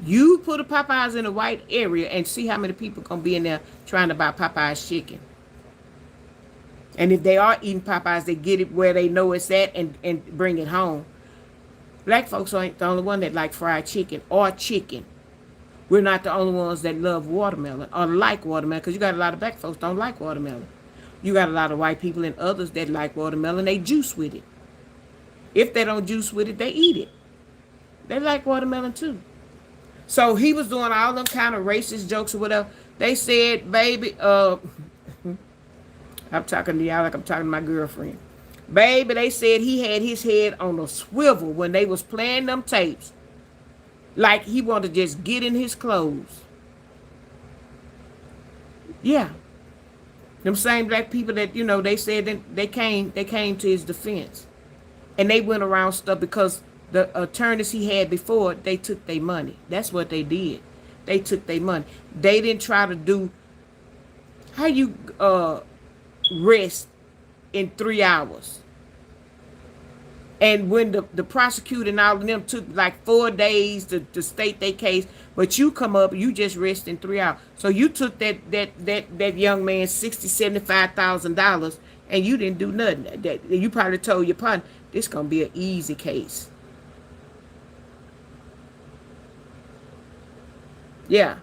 You put a Popeyes in a white area and see how many people gonna be in there trying to buy Popeyes chicken. And if they are eating Popeyes, they get it where they know it's at and bring it home. Black folks ain't the only one that like fried chicken or chicken. We're not the only ones that love watermelon or like watermelon, because you got a lot of black folks don't like watermelon. You got a lot of white people and others that like watermelon. They juice with it. If they don't juice with it, they eat it. They like watermelon too. So he was doing all them kind of racist jokes or whatever. They said, baby, I'm talking to y'all like I'm talking to my girlfriend. Baby, they said he had his head on a swivel when they was playing them tapes. Like he wanted to just get in his clothes. Yeah. Them same black people that, they said that they came to his defense. And they went around stuff because the attorneys he had before, they took their money. That's what they did. They took their money. They didn't try to do how you rest in 3 hours. And when the prosecutor and all of them took like 4 days to state their case, but you come up, you just rest in 3 hours. So you took that young man $60,000-$75,000 and you didn't do nothing. That you probably told your partner, this gonna be an easy case. Yeah.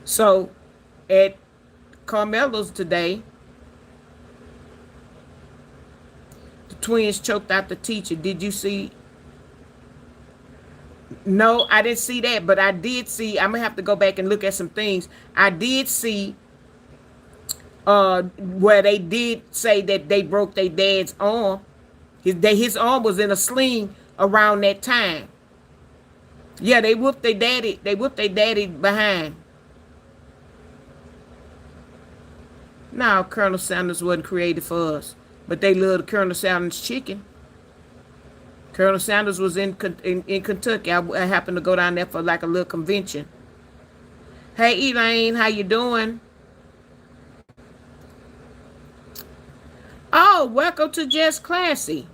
So at Karmelo's today, twins choked out the teacher. Did you see? No, I didn't see that, but I did see. I'm gonna have to go back and look at some things. I did see where they did say that they broke their dad's arm. His arm was in a sling around that time. Yeah, they whooped their daddy. They whooped their daddy behind. No, Colonel Sanders wasn't created for us. But they loved Colonel Sanders chicken. Colonel Sanders was in Kentucky. I happened to go down there for like a little convention. Hey, Elaine, how you doing? Oh, welcome to Just Classy.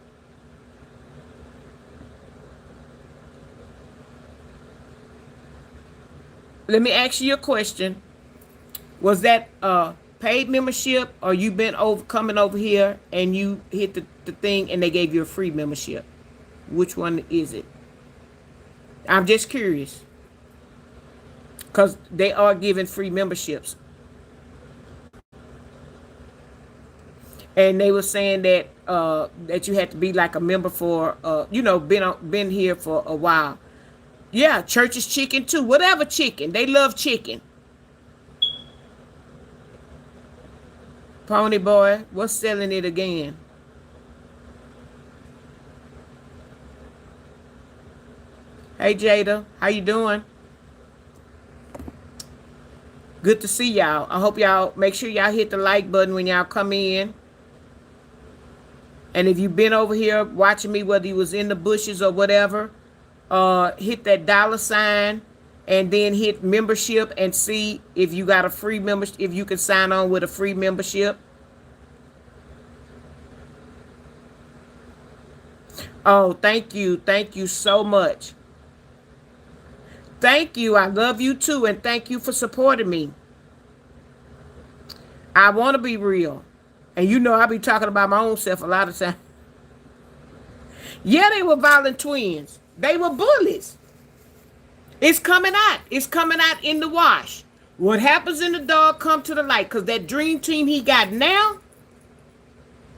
Let me ask you a question. Was that paid membership, or you been coming over here and you hit the thing and they gave you a free membership? Which one is it? I'm just curious, because they are giving free memberships. and they were saying that that you had to be like a member for been here for a while. Yeah, church's chicken too. Whatever chicken, they love chicken. Pony boy, what's selling it again? Hey Jada, how you doing? Good to see y'all. I hope y'all make sure y'all hit the like button when y'all come in. And if you've been over here watching me, whether you was in the bushes or whatever, hit that $sign and then hit membership and see if you got a free membership, if you can sign on with a free membership. Oh, thank you. Thank you so much. Thank you. I love you too. And thank you for supporting me. I want to be real. And you know I be talking about my own self a lot of times. Yeah, they were violent twins. They were bullies. It's coming out. It's coming out in the wash. What happens in the dark come to the light. Because that dream team he got now,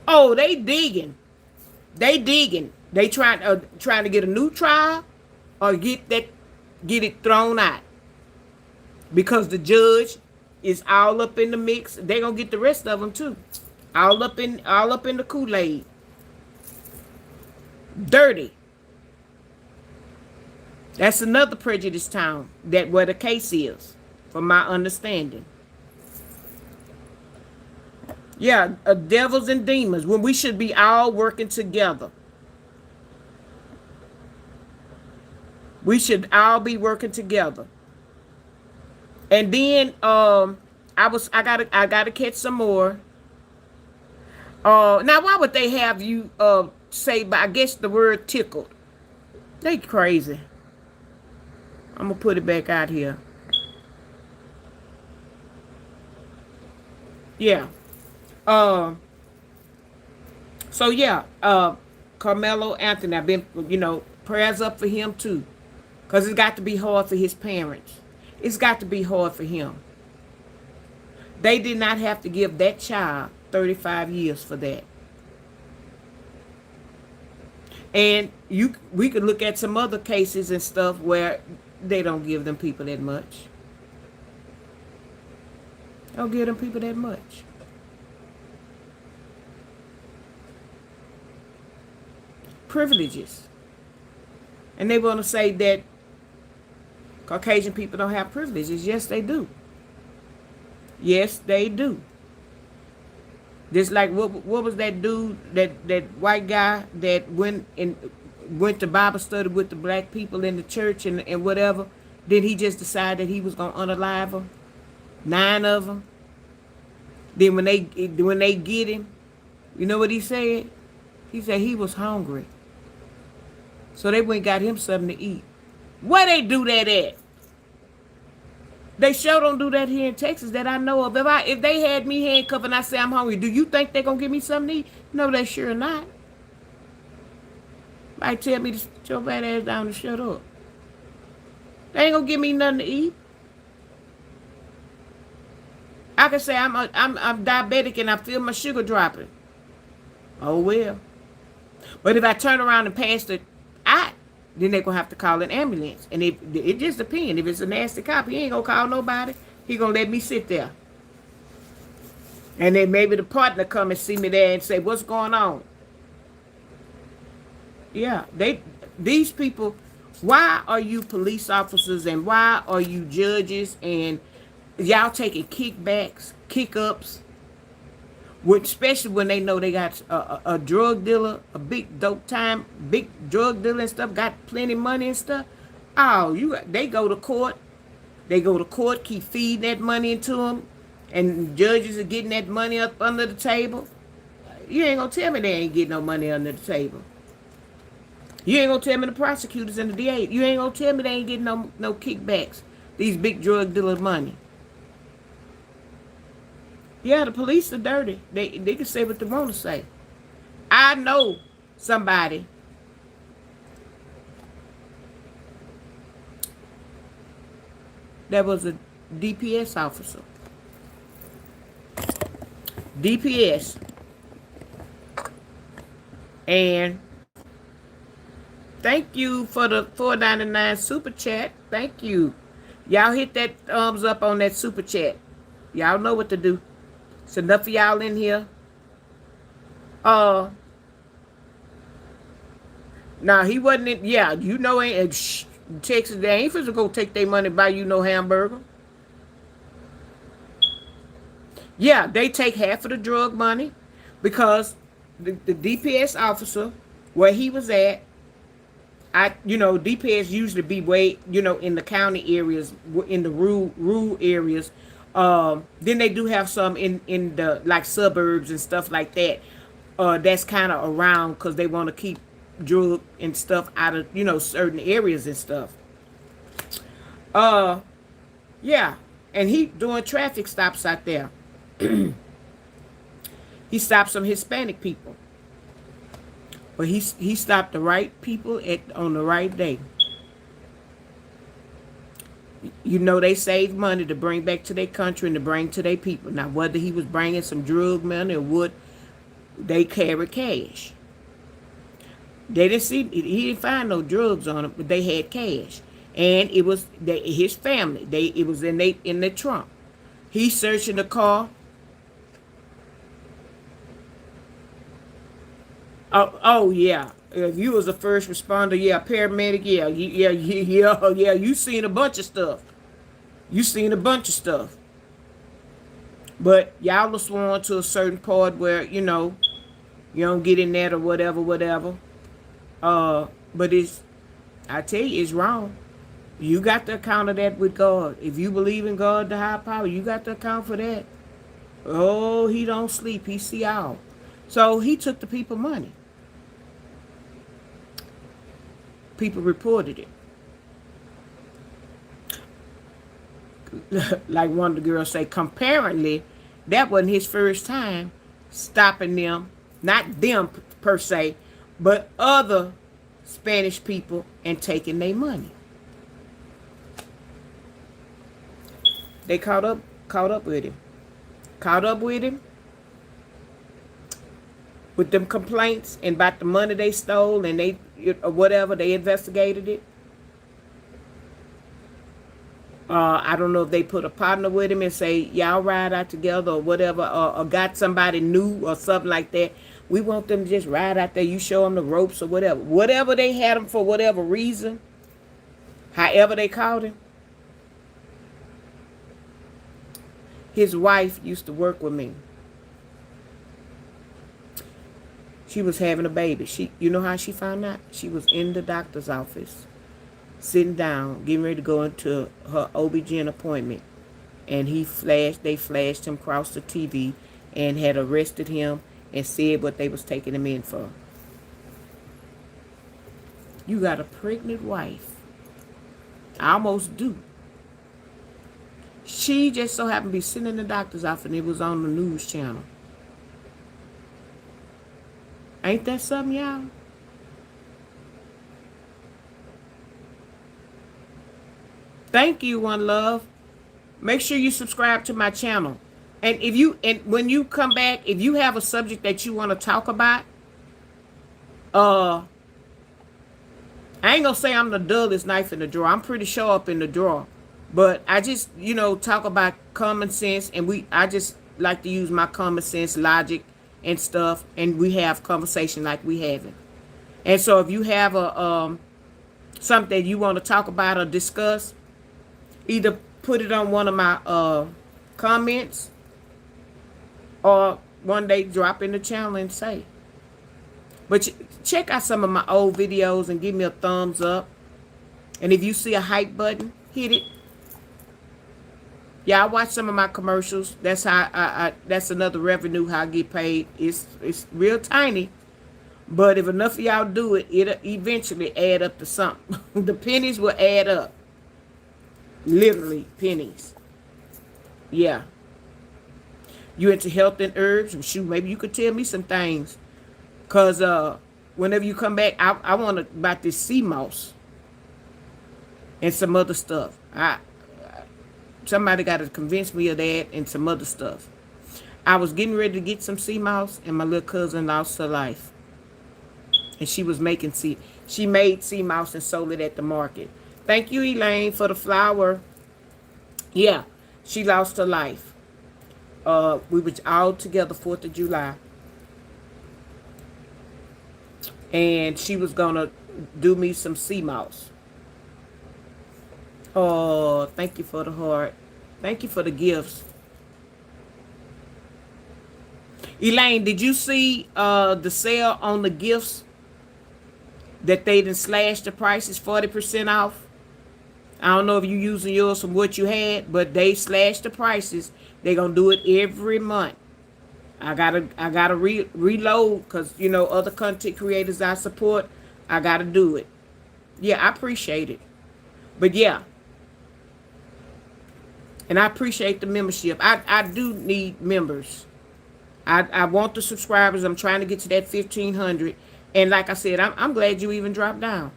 oh, they digging. They digging. They trying to get a new trial or get it thrown out. Because the judge is all up in the mix. They gonna get the rest of them too. All up in the Kool-Aid. Dirty. That's another prejudice town that where the case is, from my understanding. Yeah, devils and demons, when we should be all working together. We should all be working together. And then I gotta catch some more. Now why would they have you say, I guess the word tickled? They crazy. I'm gonna put it back out here. Yeah. So yeah, Karmelo Anthony, I've been, prayers up for him too. Because it's got to be hard for his parents. It's got to be hard for him. They did not have to give that child 35 years for that. And we could look at some other cases and stuff where they don't give them people that much. Don't give them people that much. Privileges. And they want to say that Caucasian people don't have privileges. Yes, they do. Yes, they do. Just like what was that dude, that white guy that went to Bible study with the black people in the church and whatever. Then he just decided that he was gonna unalive them. 9 of them. Then when they get him, you know what he said? He said he was hungry. So they went and got him something to eat. Where they do that at? They sure don't do that here in Texas that I know of. If they had me handcuffed and I say I'm hungry, do you think they're going to give me something to eat? No, they sure not. Might tell me to sit your bad ass down and shut up. They ain't going to give me nothing to eat. I can say I'm diabetic and I feel my sugar dropping. Oh, well. But if I turn around and pass the out, then they're going to have to call an ambulance. And it just depends. If it's a nasty cop, he ain't going to call nobody. He going to let me sit there. And then maybe the partner come and see me there and say, what's going on? Yeah, these people, why are you police officers and why are you judges and y'all taking kickbacks, kick-ups, especially when they know they got a drug dealer, a big big drug dealer and stuff, got plenty of money and stuff. Oh, they go to court. They go to court, keep feeding that money into them, and judges are getting that money up under the table. You ain't gonna tell me they ain't getting no money under the table. You ain't gonna tell me the prosecutors and the DA. You ain't gonna tell me they ain't getting no kickbacks. These big drug dealers' money. Yeah, the police are dirty. They can say what they want to say. I know somebody that was a DPS officer. DPS. And thank you for the 4.99 super chat. Thank you. Y'all hit that thumbs up on that super chat. Y'all know what to do. It's enough of y'all in here. Uh, now he wasn't in. Yeah, you know, Texas, they ain't supposed to go take their money buy you no hamburger. Yeah, they take half of the drug money because the DPS officer where he was at, DPS usually be way, in the county areas, in the rural areas. Then they do have some in the like suburbs and stuff like that. That's kind of around because they want to keep drug and stuff out of certain areas and stuff. Uh, yeah, and he doing traffic stops out there. He stopped some Hispanic people, but he stopped the right people on the right day. They save money to bring back to their country and to bring to their people. Now, whether he was bringing some drug money or what, they carry cash. They didn't see, he didn't find no drugs on him, but they had cash, and it was his family. It was in the trunk. He searching the car. Oh yeah. If you was a first responder, yeah, paramedic, yeah. You seen a bunch of stuff. You seen a bunch of stuff. But y'all are sworn to a certain part where you don't get in that or whatever. But I tell you, it's wrong. You got to account of that with God. If you believe in God, the high power, you got to account for that. Oh, he don't sleep. He see all. So he took the people money. People reported it. Like one of the girls say, apparently, that wasn't his first time stopping them. Not them per se, but other Spanish people and taking their money. They caught up with him. Caught up with him with them complaints and about the money they stole and they whatever, they investigated it. I don't know if they put a partner with him and say, y'all ride out together or whatever, or got somebody new or something like that. We want them to just ride out there. You show them the ropes or whatever. Whatever they had him for whatever reason, however they called him. His wife used to work with me. She was having a baby. You know how she found out? She was in the doctor's office, sitting down, getting ready to go into her OB-GYN appointment. And they flashed him across the TV and had arrested him and said what they was taking him in for. You got a pregnant wife. I almost do. She just so happened to be sitting in the doctor's office and it was on the news channel. Ain't that something, y'all? Thank you, One Love. Make sure you subscribe to my channel. And when you come back, if you have a subject that you want to talk about, I ain't gonna say I'm the dullest knife in the drawer. I'm pretty sure up in the drawer. But I just, talk about common sense, and I just like to use my common sense logic and stuff, and we have conversation like we having. And so if you have something you want to talk about or discuss, either put it on one of my comments or one day drop in the channel and say. But check out some of my old videos and give me a thumbs up. And if you see a hype button, hit it. Yeah, I watch some of my commercials. That's how that's another revenue how I get paid. It's real tiny. But if enough of y'all do it, it'll eventually add up to something. The pennies will add up. Literally pennies. Yeah. You into health and herbs? Shoot, maybe you could tell me some things. Because whenever you come back, I want to about this sea moss. And some other stuff. Somebody got to convince me of that and some other stuff. I was getting ready to get some sea moss and my little cousin lost her life. And she made sea mouse and sold it at the market. Thank you, Elaine, for the flower. Yeah, she lost her life. We were all together 4th of July. And she was gonna do me some sea mouse. Oh, thank you for the heart. Thank you for the gifts. Elaine, did you see the sale on the gifts that they done slashed the prices 40% off? I don't know if you using yours from what you had, but they slashed the prices. They gonna do it every month. I gotta reload because other content creators I support. I gotta do it. Yeah, I appreciate it. But yeah, and I appreciate the membership. I do need members. I want the subscribers. I'm trying to get to that 1,500. And like I said, I'm glad you even dropped down,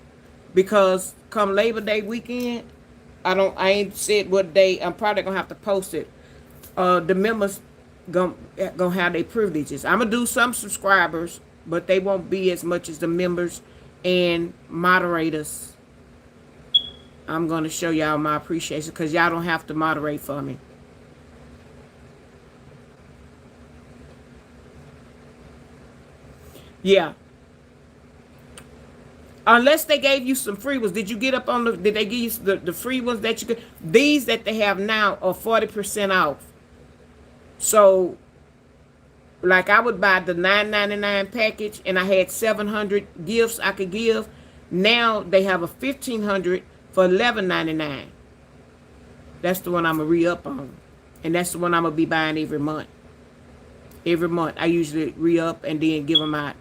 because come Labor Day weekend, I ain't said what day. I'm probably gonna have to post it. The members gonna have their privileges. I'm gonna do some subscribers, but they won't be as much as the members and moderators. I'm gonna show y'all my appreciation because y'all don't have to moderate for me. Yeah. Unless they gave you some free ones. Did you get up on did they give you the free ones that you could? These that they have now are 40% off. So, like, I would buy the $9.99 package and I had 700 gifts I could give. Now they have a 1,500 for $11.99. That's the one I'm going to re-up on. And that's the one I'm going to be buying every month. Every month. I usually re-up and then give them out.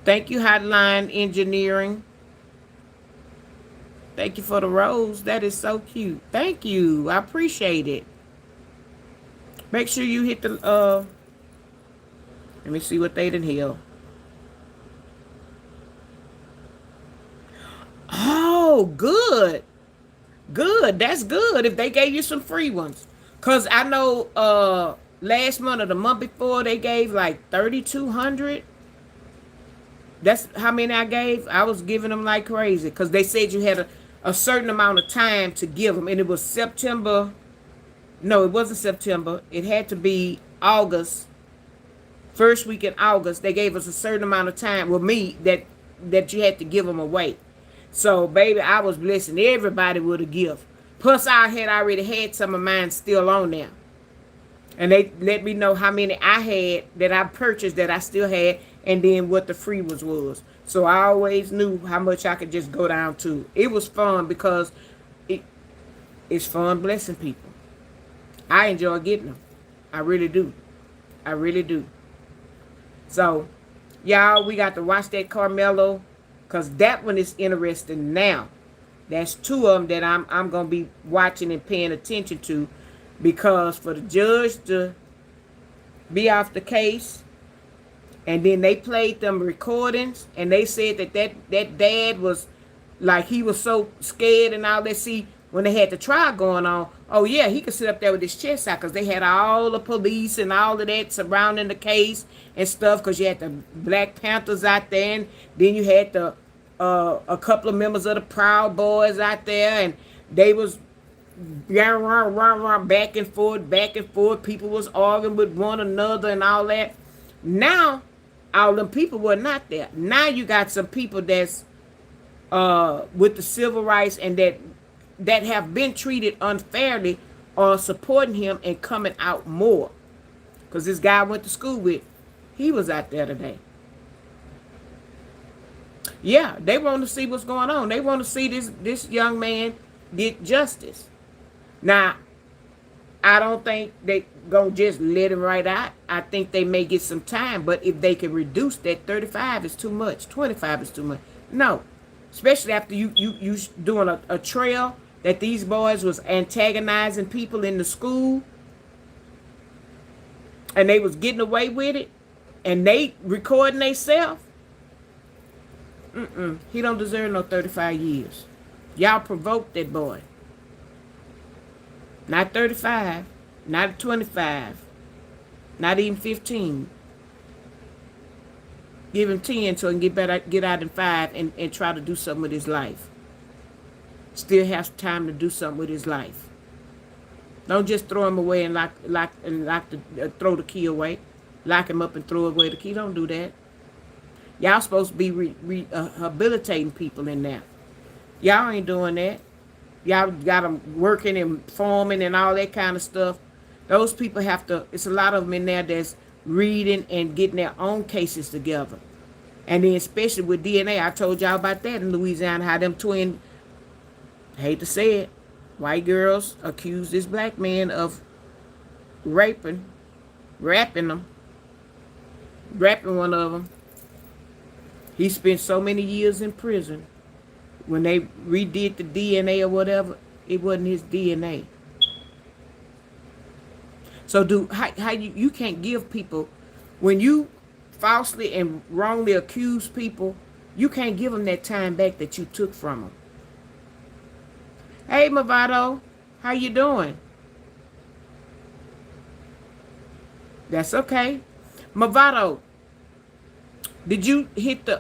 Thank you, Hotline Engineering. Thank you for the rose. That is so cute. Thank you. I appreciate it. Make sure you hit the, let me see what they didn't heal. Oh, good. Good. That's good if they gave you some free ones. Because I know last month or the month before they gave like 3,200. That's how many I gave. I was giving them like crazy because they said you had a certain amount of time to give them. And it was September. No, it wasn't September. It had to be August. First week in August. They gave us a certain amount of time with me that you had to give them away. So, baby, I was blessing everybody with a gift. Plus, I had already had some of mine still on there. And they let me know how many I had that I purchased that I still had, and then what the free was. So I always knew how much I could just go down to. It was fun because it's fun blessing people. I enjoy getting them. I really do. I really do. So, y'all, we got to watch that Karmelo, because that one is interesting now. That's two of them that I'm going to be watching and paying attention to, because for the judge to be off the case, and then they played them recordings, and they said that dad was like, he was so scared and all that. See, when they had the trial going on, oh yeah, he could sit up there with his chest out because they had all the police and all of that surrounding the case and stuff, because you had the Black Panthers out there, and then you had the a couple of members of the Proud Boys out there, and they was back and forth. People was arguing with one another and all that. Now, all them people were not there. Now you got some people that's with the civil rights and that have been treated unfairly are supporting him and coming out more. Because this guy I went to school with, he was out there today. Yeah, they want to see what's going on. They want to see this young man get justice. Now, I don't think they gonna just let him right out. I think they may get some time, but if they can reduce that, 35 is too much, 25 is too much. No, especially after you doing a trail that these boys was antagonizing people in the school, and they was getting away with it, and they recording themselves. He don't deserve no 35 years. Y'all provoked that boy. Not 35, not 25, not even 15. Give him 10 so he can get out in 5 and try to do something with his life. Still has time to do something with his life. Don't just throw him away and throw the key away. Lock him up and throw away the key. Don't do that. Y'all supposed to be rehabilitating people in there. Y'all ain't doing that. Y'all got them working and farming and all that kind of stuff. Those people have to, it's a lot of them in there that's reading and getting their own cases together. And then especially with DNA, I told y'all about that in Louisiana, how them twin, I hate to say it, white girls accused this black man of rapping one of them. He spent so many years in prison. When they redid the DNA or whatever, it wasn't his DNA. So how you can't give people, when you falsely and wrongly accuse people, you can't give them that time back that you took from them. Hey, Movado, how you doing? That's okay. Movado, did you hit the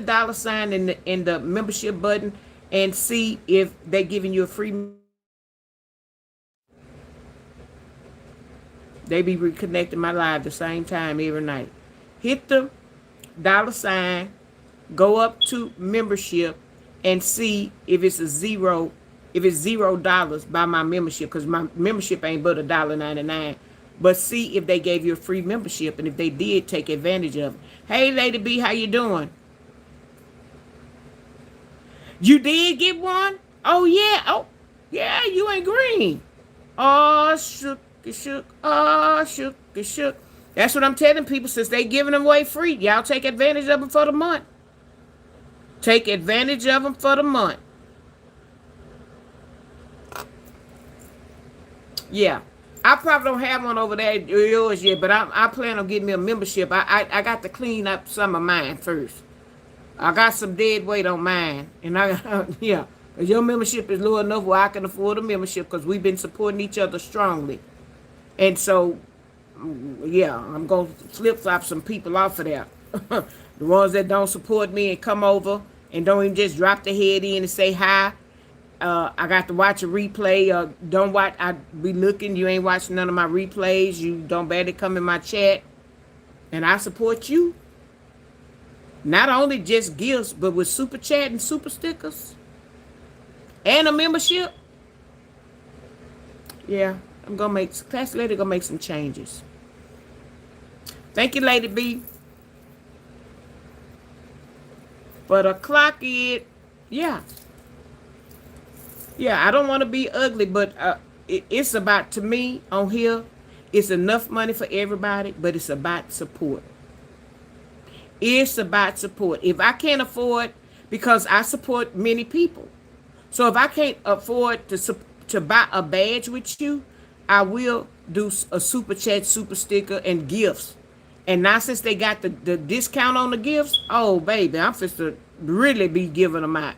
dollar sign in the membership button and see if they're giving you a free? They be reconnecting my live the same time every night. Hit the dollar sign, go up to membership, and see if it's $0 by my membership, because my membership ain't but $1.99. But see if they gave you a free membership, and if they did, take advantage of it. Hey, Lady B, how you doing? You did get one? Oh, yeah. Oh, yeah, you ain't green. Oh, shook. Oh, shook. That's what I'm telling people, since they giving them away free. Y'all take advantage of them for the month. Take advantage of them for the month. Yeah. I probably don't have one over there yours yet, but I plan on getting me a membership. I got to clean up some of mine first. I got some dead weight on mine. And yeah. Your membership is low enough where I can afford a membership, because we've been supporting each other strongly. And so, yeah, I'm going to flip-flop some people off of there. The ones that don't support me and come over and don't even just drop their head in and say hi. I got to watch a replay. Don't watch. I be looking. You ain't watching none of my replays. You don't better come in my chat. And I support you. Not only just gifts, but with super chat and super stickers. And a membership. Yeah, I'm going to make, Class Lady going to make some changes. Thank you, Lady B. But a clock it. Yeah. Yeah, I don't want to be ugly, but it's about, to me, on here, it's enough money for everybody, but it's about support. It's about support. If I can't afford, because I support many people. So if I can't afford to buy a badge with you, I will do a super chat, super sticker, and gifts. And now since they got the discount on the gifts, oh, baby, I'm supposed to really be giving them out.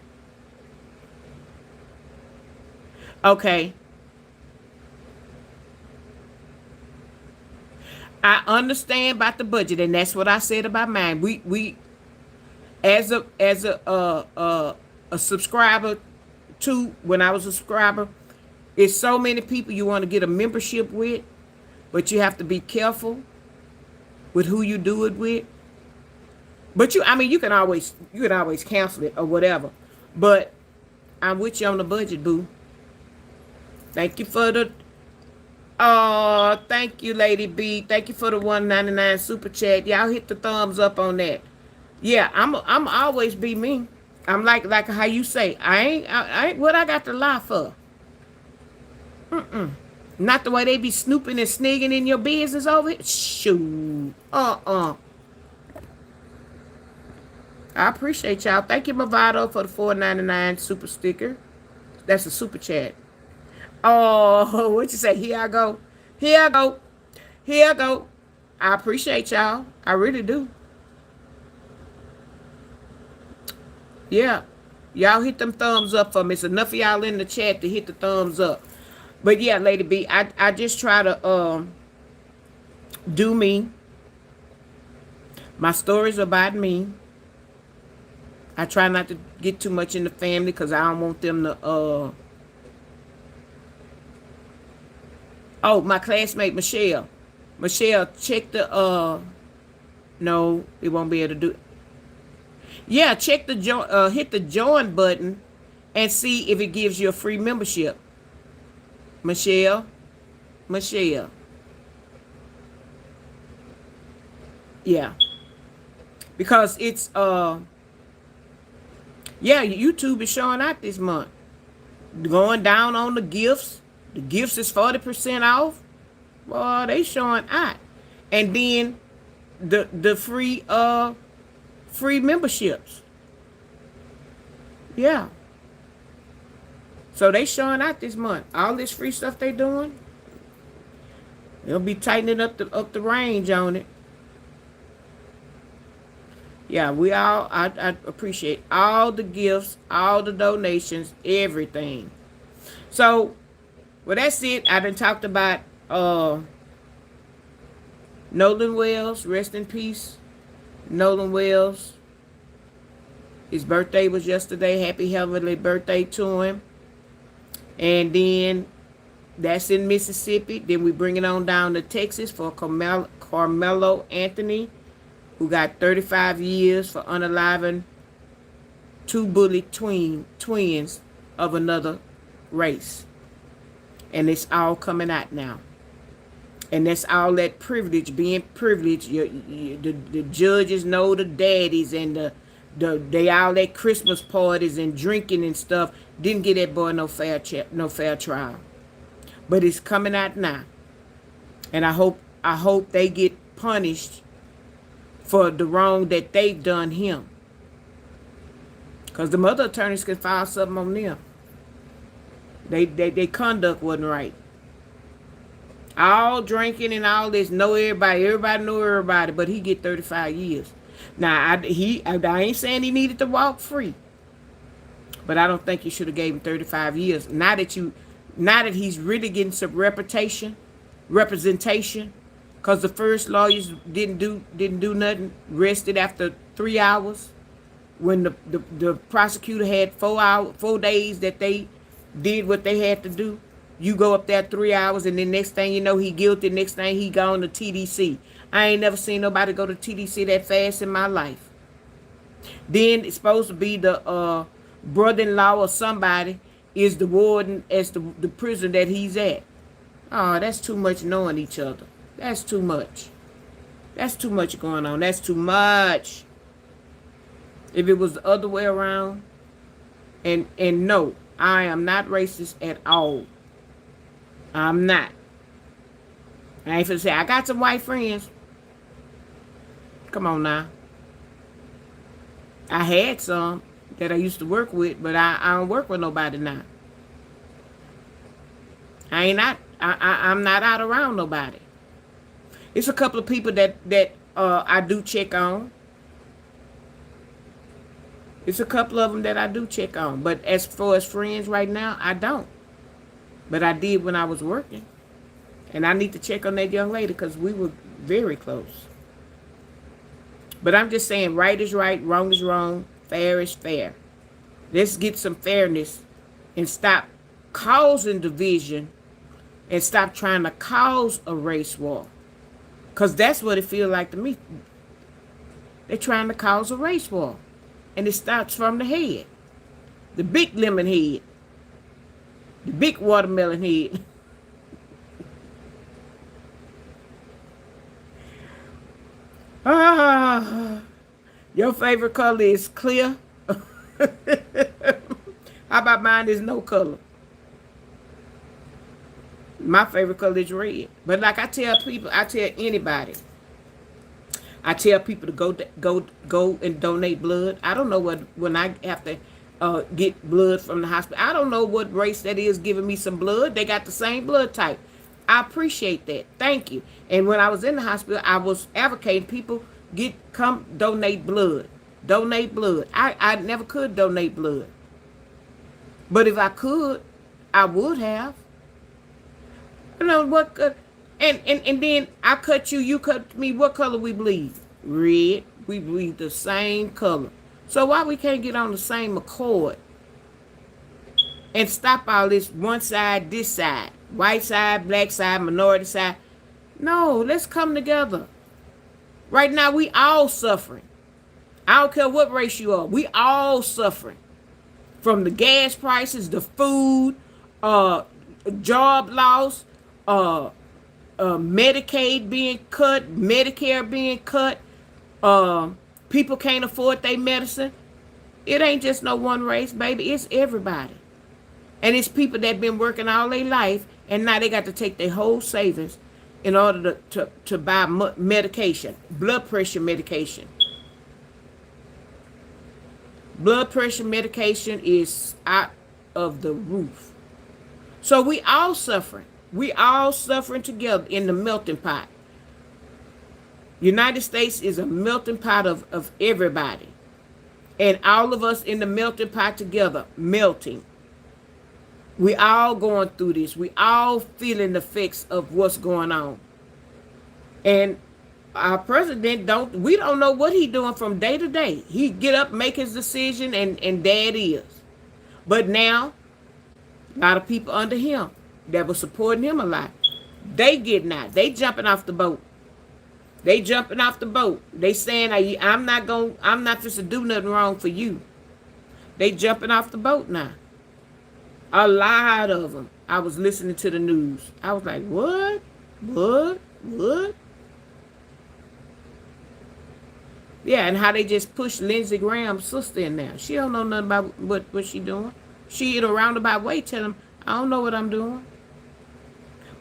Okay. I understand about the budget, and that's what I said about mine. We as a subscriber to, when I was a subscriber, it's so many people you want to get a membership with, but you have to be careful with who you do it with. But you can always cancel it or whatever. But I'm with you on the budget, boo. Thank you for the, oh, thank you, Lady B. Thank you for the $1.99 super chat. Y'all hit the thumbs up on that. Yeah, I'm always be me. I'm like how you say. I ain't what I got to lie for. Not the way they be snooping and snigging in your business over here. Shoot. I appreciate y'all. Thank you, Movado, for the $4.99 super sticker. That's a super chat. Oh, what you say? Here I go. I appreciate y'all. I really do. Yeah. Y'all hit them thumbs up for me. It's enough of y'all in the chat to hit the thumbs up. But yeah, Lady B, I just try to do me. My stories about me. I try not to get too much in the family because I don't want them to. Oh, my classmate Michelle. Michelle, check the. No, it won't be able to do it. Yeah, check the join. Hit the join button, and see if it gives you a free membership. Michelle, Michelle. Yeah, because it's yeah, YouTube is showing out this month. Going down on the gifts. The gifts is 40% off. Well, they showing out. And then the free memberships. Yeah. So they showing out this month. All this free stuff they doing. They'll be tightening up the range on it. Yeah, I appreciate all the gifts, all the donations, everything. So, well, that's it. I done talked about Nolan Wells, rest in peace. Nolan Wells. His birthday was yesterday. Happy heavenly birthday to him. And then that's in Mississippi. Then we bring it on down to Texas for Karmelo Anthony, who got 35 years for unaliving two bullied twins of another race. And it's all coming out now. And that's all that privilege, being privileged. The judges know the daddies, and they all at Christmas parties and drinking and stuff. Didn't get that boy no fair trial. But it's coming out now. And I hope they get punished for the wrong that they've done him. Because the other attorneys can file something on them. Their conduct wasn't right. All drinking and all this, know everybody know everybody, but he get 35 years. Now, I ain't saying he needed to walk free, but I don't think you should have gave him 35 years. Now that he's really getting some representation, because the first lawyers didn't do nothing, rested after 3 hours, when the prosecutor had 4 days that they did what they had to do. You go up there 3 hours, and then next thing you know, he guilty. Next thing he gone to TDC. I ain't never seen nobody go to TDC that fast in my life. Then it's supposed to be the brother-in-law or somebody is the warden as the prison that he's at. Oh, that's too much knowing each other. That's too much. That's too much going on. That's too much. If it was the other way around, and no, I am not racist at all. I'm not. I ain't finna say, I got some white friends. Come on now. I had some that I used to work with, but I don't work with nobody now. I'm not out around nobody. It's a couple of people that I do check on. It's a couple of them that I do check on. But as far as friends right now, I don't. But I did when I was working. And I need to check on that young lady because we were very close. But I'm just saying, right is right, wrong is wrong, fair is fair. Let's get some fairness and stop causing division and stop trying to cause a race war. Because that's what it feels like to me. They're trying to cause a race war. And it starts from the head. The big lemon head. The big watermelon head. Your favorite color is clear? How about mine is no color? My favorite color is red. But like I tell people, I tell anybody, I tell people to go and donate blood. I don't know when I have to get blood from the hospital. I don't know what race that is giving me some blood. They got the same blood type. I appreciate that. Thank you. And when I was in the hospital, I was advocating people come donate blood. Donate blood. I never could donate blood. But if I could, I would have. You know what? And then I cut you cut me. What color we bleed? Red. We breathe the same color. So why we can't get on the same accord and stop all this one side, this side, white side, black side, minority side? No, let's come together. Right now, we all suffering. I don't care what race you are. We all suffering from the gas prices, the food, uh, job loss, uh, Medicaid being cut, Medicare being cut. Uh, People can't afford their medicine. It ain't just no one race, baby. It's everybody. And it's people that been working all their life, and now they got to take their whole savings in order to buy medication, blood pressure medication. Blood pressure medication is out of the roof. So we all suffering. We all suffering together in the melting pot. United States is a melting pot of everybody. And all of us in the melting pot together, melting. We all going through this. We all feeling the effects of what's going on. And our president we don't know what he doing from day to day. He get up, make his decision, and there it is. But now, a lot of people under him that were supporting him a lot, they getting out. They jumping off the boat. They jumping off the boat. They saying, I'm not just to do nothing wrong for you. They jumping off the boat now. A lot of them. I was listening to the news. I was like, what? What? Yeah, and how they just pushed Lindsey Graham's sister in there. She don't know nothing about what she doing. She in a roundabout way telling them, I don't know what I'm doing.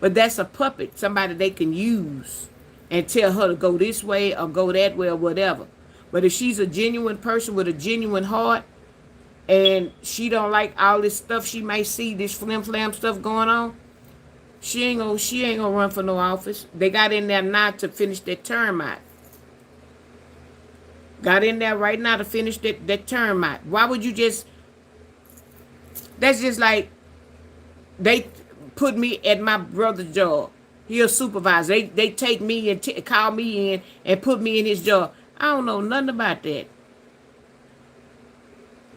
But that's a puppet, somebody they can use and tell her to go this way or go that way or whatever. But if she's a genuine person with a genuine heart and she don't like all this stuff she may see, this flim-flam stuff going on, she ain't gonna run for no office. They got in there now to finish their term out. Got in there right now to finish that term out. Why would you just... That's just like they put me at my brother's job. He a supervisor. They take me and call me in and put me in his job. I don't know nothing about that.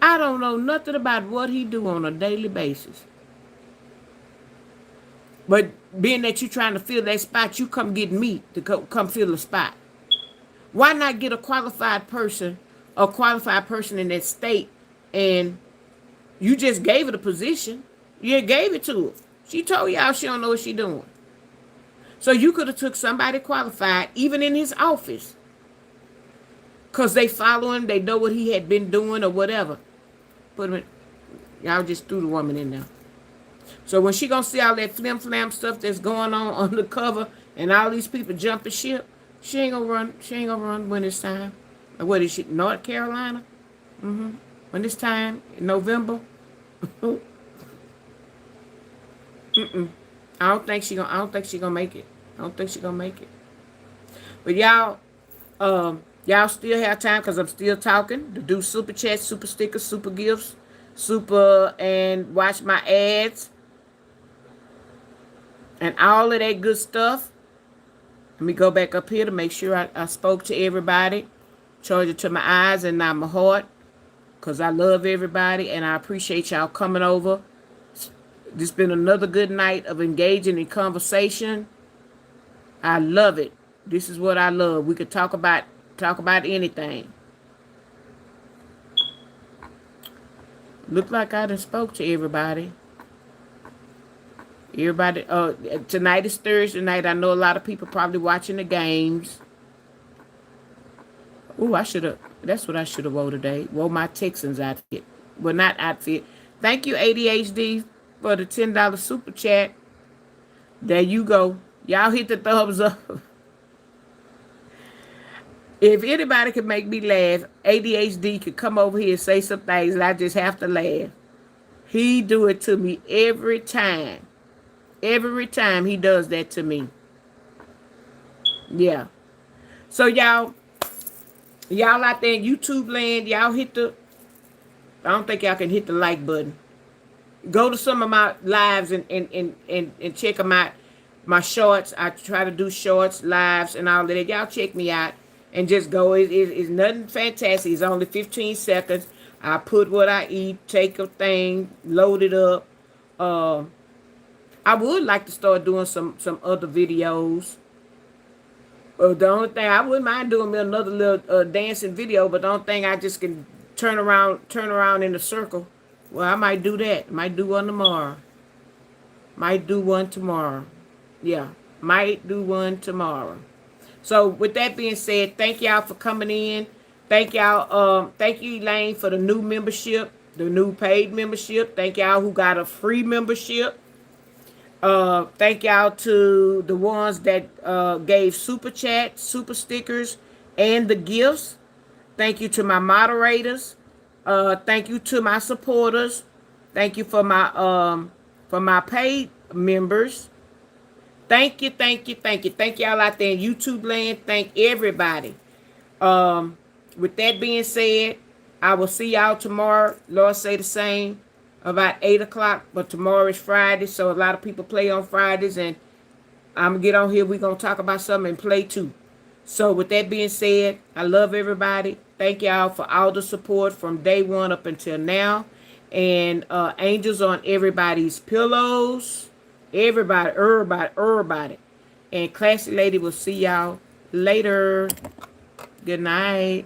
I don't know nothing about what he do on a daily basis. But being that you trying to fill that spot, you come get me to come fill the spot. Why not get a qualified person in that state, and you just gave her the position. You gave it to her. She told y'all she don't know what she doing. So you could have took somebody qualified, even in his office. Because they follow him, they know what he had been doing or whatever. Put him in. Y'all just threw the woman in there. So when she gonna see all that flim-flam stuff that's going on undercover and all these people jumping ship, she ain't gonna run. She ain't gonna run when it's time. What is she? North Carolina? When it's time in November. I don't think she gonna make it. But y'all, y'all still have time because I'm still talking to do super chats, super stickers, super gifts, and watch my ads and all of that good stuff. Let me go back up here to make sure I spoke to everybody. Charge it to my eyes and not my heart. Because I love everybody and I appreciate y'all coming over. This has been another good night of engaging in conversation. I love it. This is what I love. We could talk about anything. Look like I done spoke to everybody. Tonight is Thursday night. I know a lot of people probably watching the games. That's what I should have wore today. Wore my Texans outfit. Well, not outfit. Thank you, ADHD, for the $10 super chat. There you go. Y'all hit the thumbs up. If anybody could make me laugh, ADHD could come over here and say some things and I just have to laugh. He do it to me every time. Every time he does that to me. Yeah. So y'all out there in YouTube land, y'all hit the... I don't think y'all can hit the like button. Go to some of my lives and check them out. My shorts. I try to do shorts, lives, and all of that. Y'all check me out and just go. It's nothing fantastic. It's only 15 seconds. I put what I eat, take a thing, load it up. Um, I would like to start doing some other videos. The only thing I wouldn't mind doing me another little dancing video, but the only thing I just can turn around in a circle. Well, I might do that. Might do one tomorrow. Might do one tomorrow. Yeah, might do one tomorrow. So with that being said, thank y'all for coming in. Thank y'all. Thank you, Elaine, for the new membership, the new paid membership. Thank y'all who got a free membership. Thank y'all to the ones that gave super chat, super stickers, and the gifts. Thank you to my moderators. Thank you to my supporters. Thank you for my paid members. Thank you, thank you, thank you. Thank y'all out there in YouTube land. Thank everybody. Um, with that being said, I will see y'all tomorrow. Lord say the same about 8 o'clock. But tomorrow is Friday, so a lot of people play on Fridays. And I'm going to get on here. We're going to talk about something and play too. So with that being said, I love everybody. Thank y'all for all the support from day one up until now. And angels on everybody's pillows. Everybody. And Classy Lady will see y'all later. Good night.